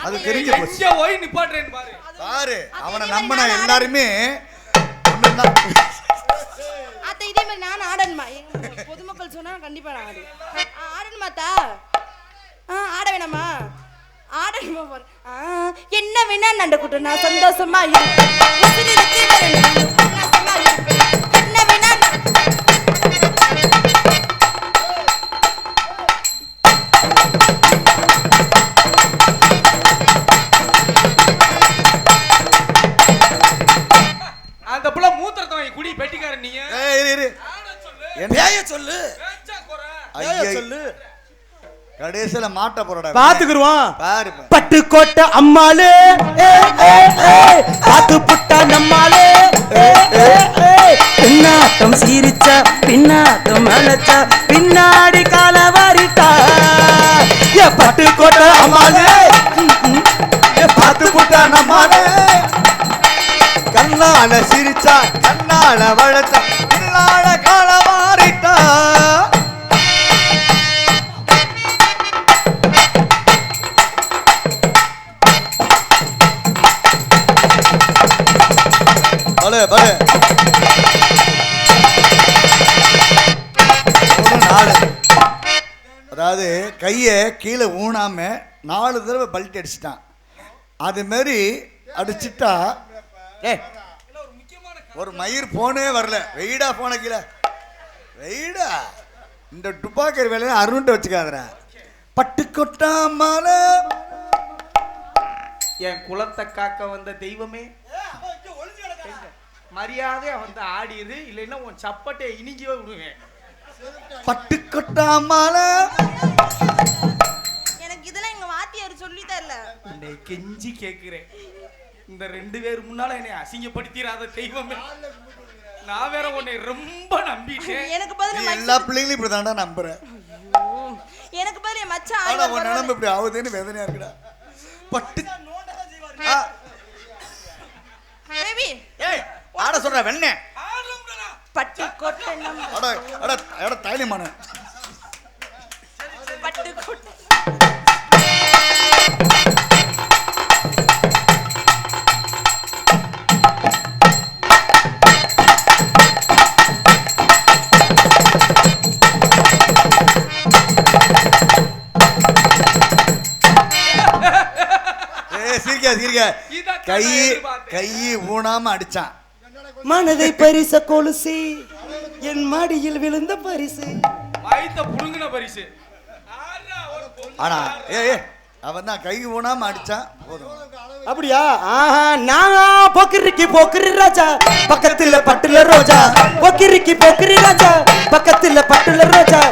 அது தெரிஞ்சு போச்சு. போய் நிப்பாட்டுறேன்னு பாரு பாரு அவனை நம்பின எல்லாருமே அத்தை இதே மாதிரி நான் ஆடணுமா? பொதுமக்கள் சொன்னா கண்டிப்பா நான் ஆடணுமாத்தா? ஆட வேணாமா? ஆடணுமா பாரு. என்ன வேணா நண்ட கூட்ட நான் சந்தோஷமா என்ன வேணா அந்த புள்ள மூத்திரத்தை வாங்கி குடி பெட்டிக்காரன் நீங்க. சொல்லு சொல்லு கடைசியில மாட்ட போறடா பாத்துக்குருவான். பாரு பட்டுக்கோட்டை அம்மாளே பாத்து புட்டா நம்மாளே பின்னாட்டம் சீரிச்சா பின்னாட்டம் அழைச்சா பின்னாடி கால வாரிட்டா பட்டுக்கோட்டை அம்மாளே பாத்து புட்டா நம்மாளே கண்ணால சிரிச்சா கண்ணால வளச்சா பின்னால கால மாறிட்டா. அதாவது கையை கீழே ஊனாம 4 தடவை பல்ட் அடிச்சிட்டான். அது மாதிரி அடிச்சுட்டா ஒரு மயிர் போனே வரல. வெயிடா போன கீழே வெயிடா. இந்த துப்பாக்கி வேலையை அருண்ட வச்சுக்காதரா. பட்டுக்கொட்டா மாலை என் குலத்தை காக்க வந்த தெய்வமே மரியாதை வந்து ஆடிடு இல்லைன்னா உன் சப்பட்டை இனிங்கவே விடுவேன். பட்டுக்கொட்டா மாலை. எனக்கு இதெல்லாம் எங்க வாத்தியார் சொல்லி தரல. என்னை கெஞ்சி கேட்கிறேன், இந்த 2 பேர் முன்னால என்னை அசிங்கப்படுத்திடாத தெய்வமே. நான் வேற உன்னை ரொம்ப நம்பிட்டேன். எனக்கு பதில் எல்லா பிள்ளைங்களும் இப்படி தாண்டா நம்புறேன். எனக்கு பதில் என் மச்சான் ஆனா உன் நிலைமை இப்படி ஆகுதுன்னு வேதனையா இருக்குடா. பட்டு பேபி ஏய் ஆட சொல்ற வெண்ணே பட்டு கோட்டை நம்ம அட அட அட தைரியமான பட்டு கோட்டை. கை ஊனாம அடிச்சான். மனதை பரிச கொலுசி என் மடியில் விழுந்த பரிசு. மைத்த புடுங்கின பரிசு. ஆனா அவன் தான் கை ஊனாம அடிச்சான். போதும். அப்படியா? ஆஹா, நான் பொக்கிரிக்கு போக்கிரி ராஜா, பக்கத்துல பட்டுல ரோஜா. பொக்கிரிக்கு போக்கிரி ராஜா, பக்கத்துல பட்டுல ரோஜா.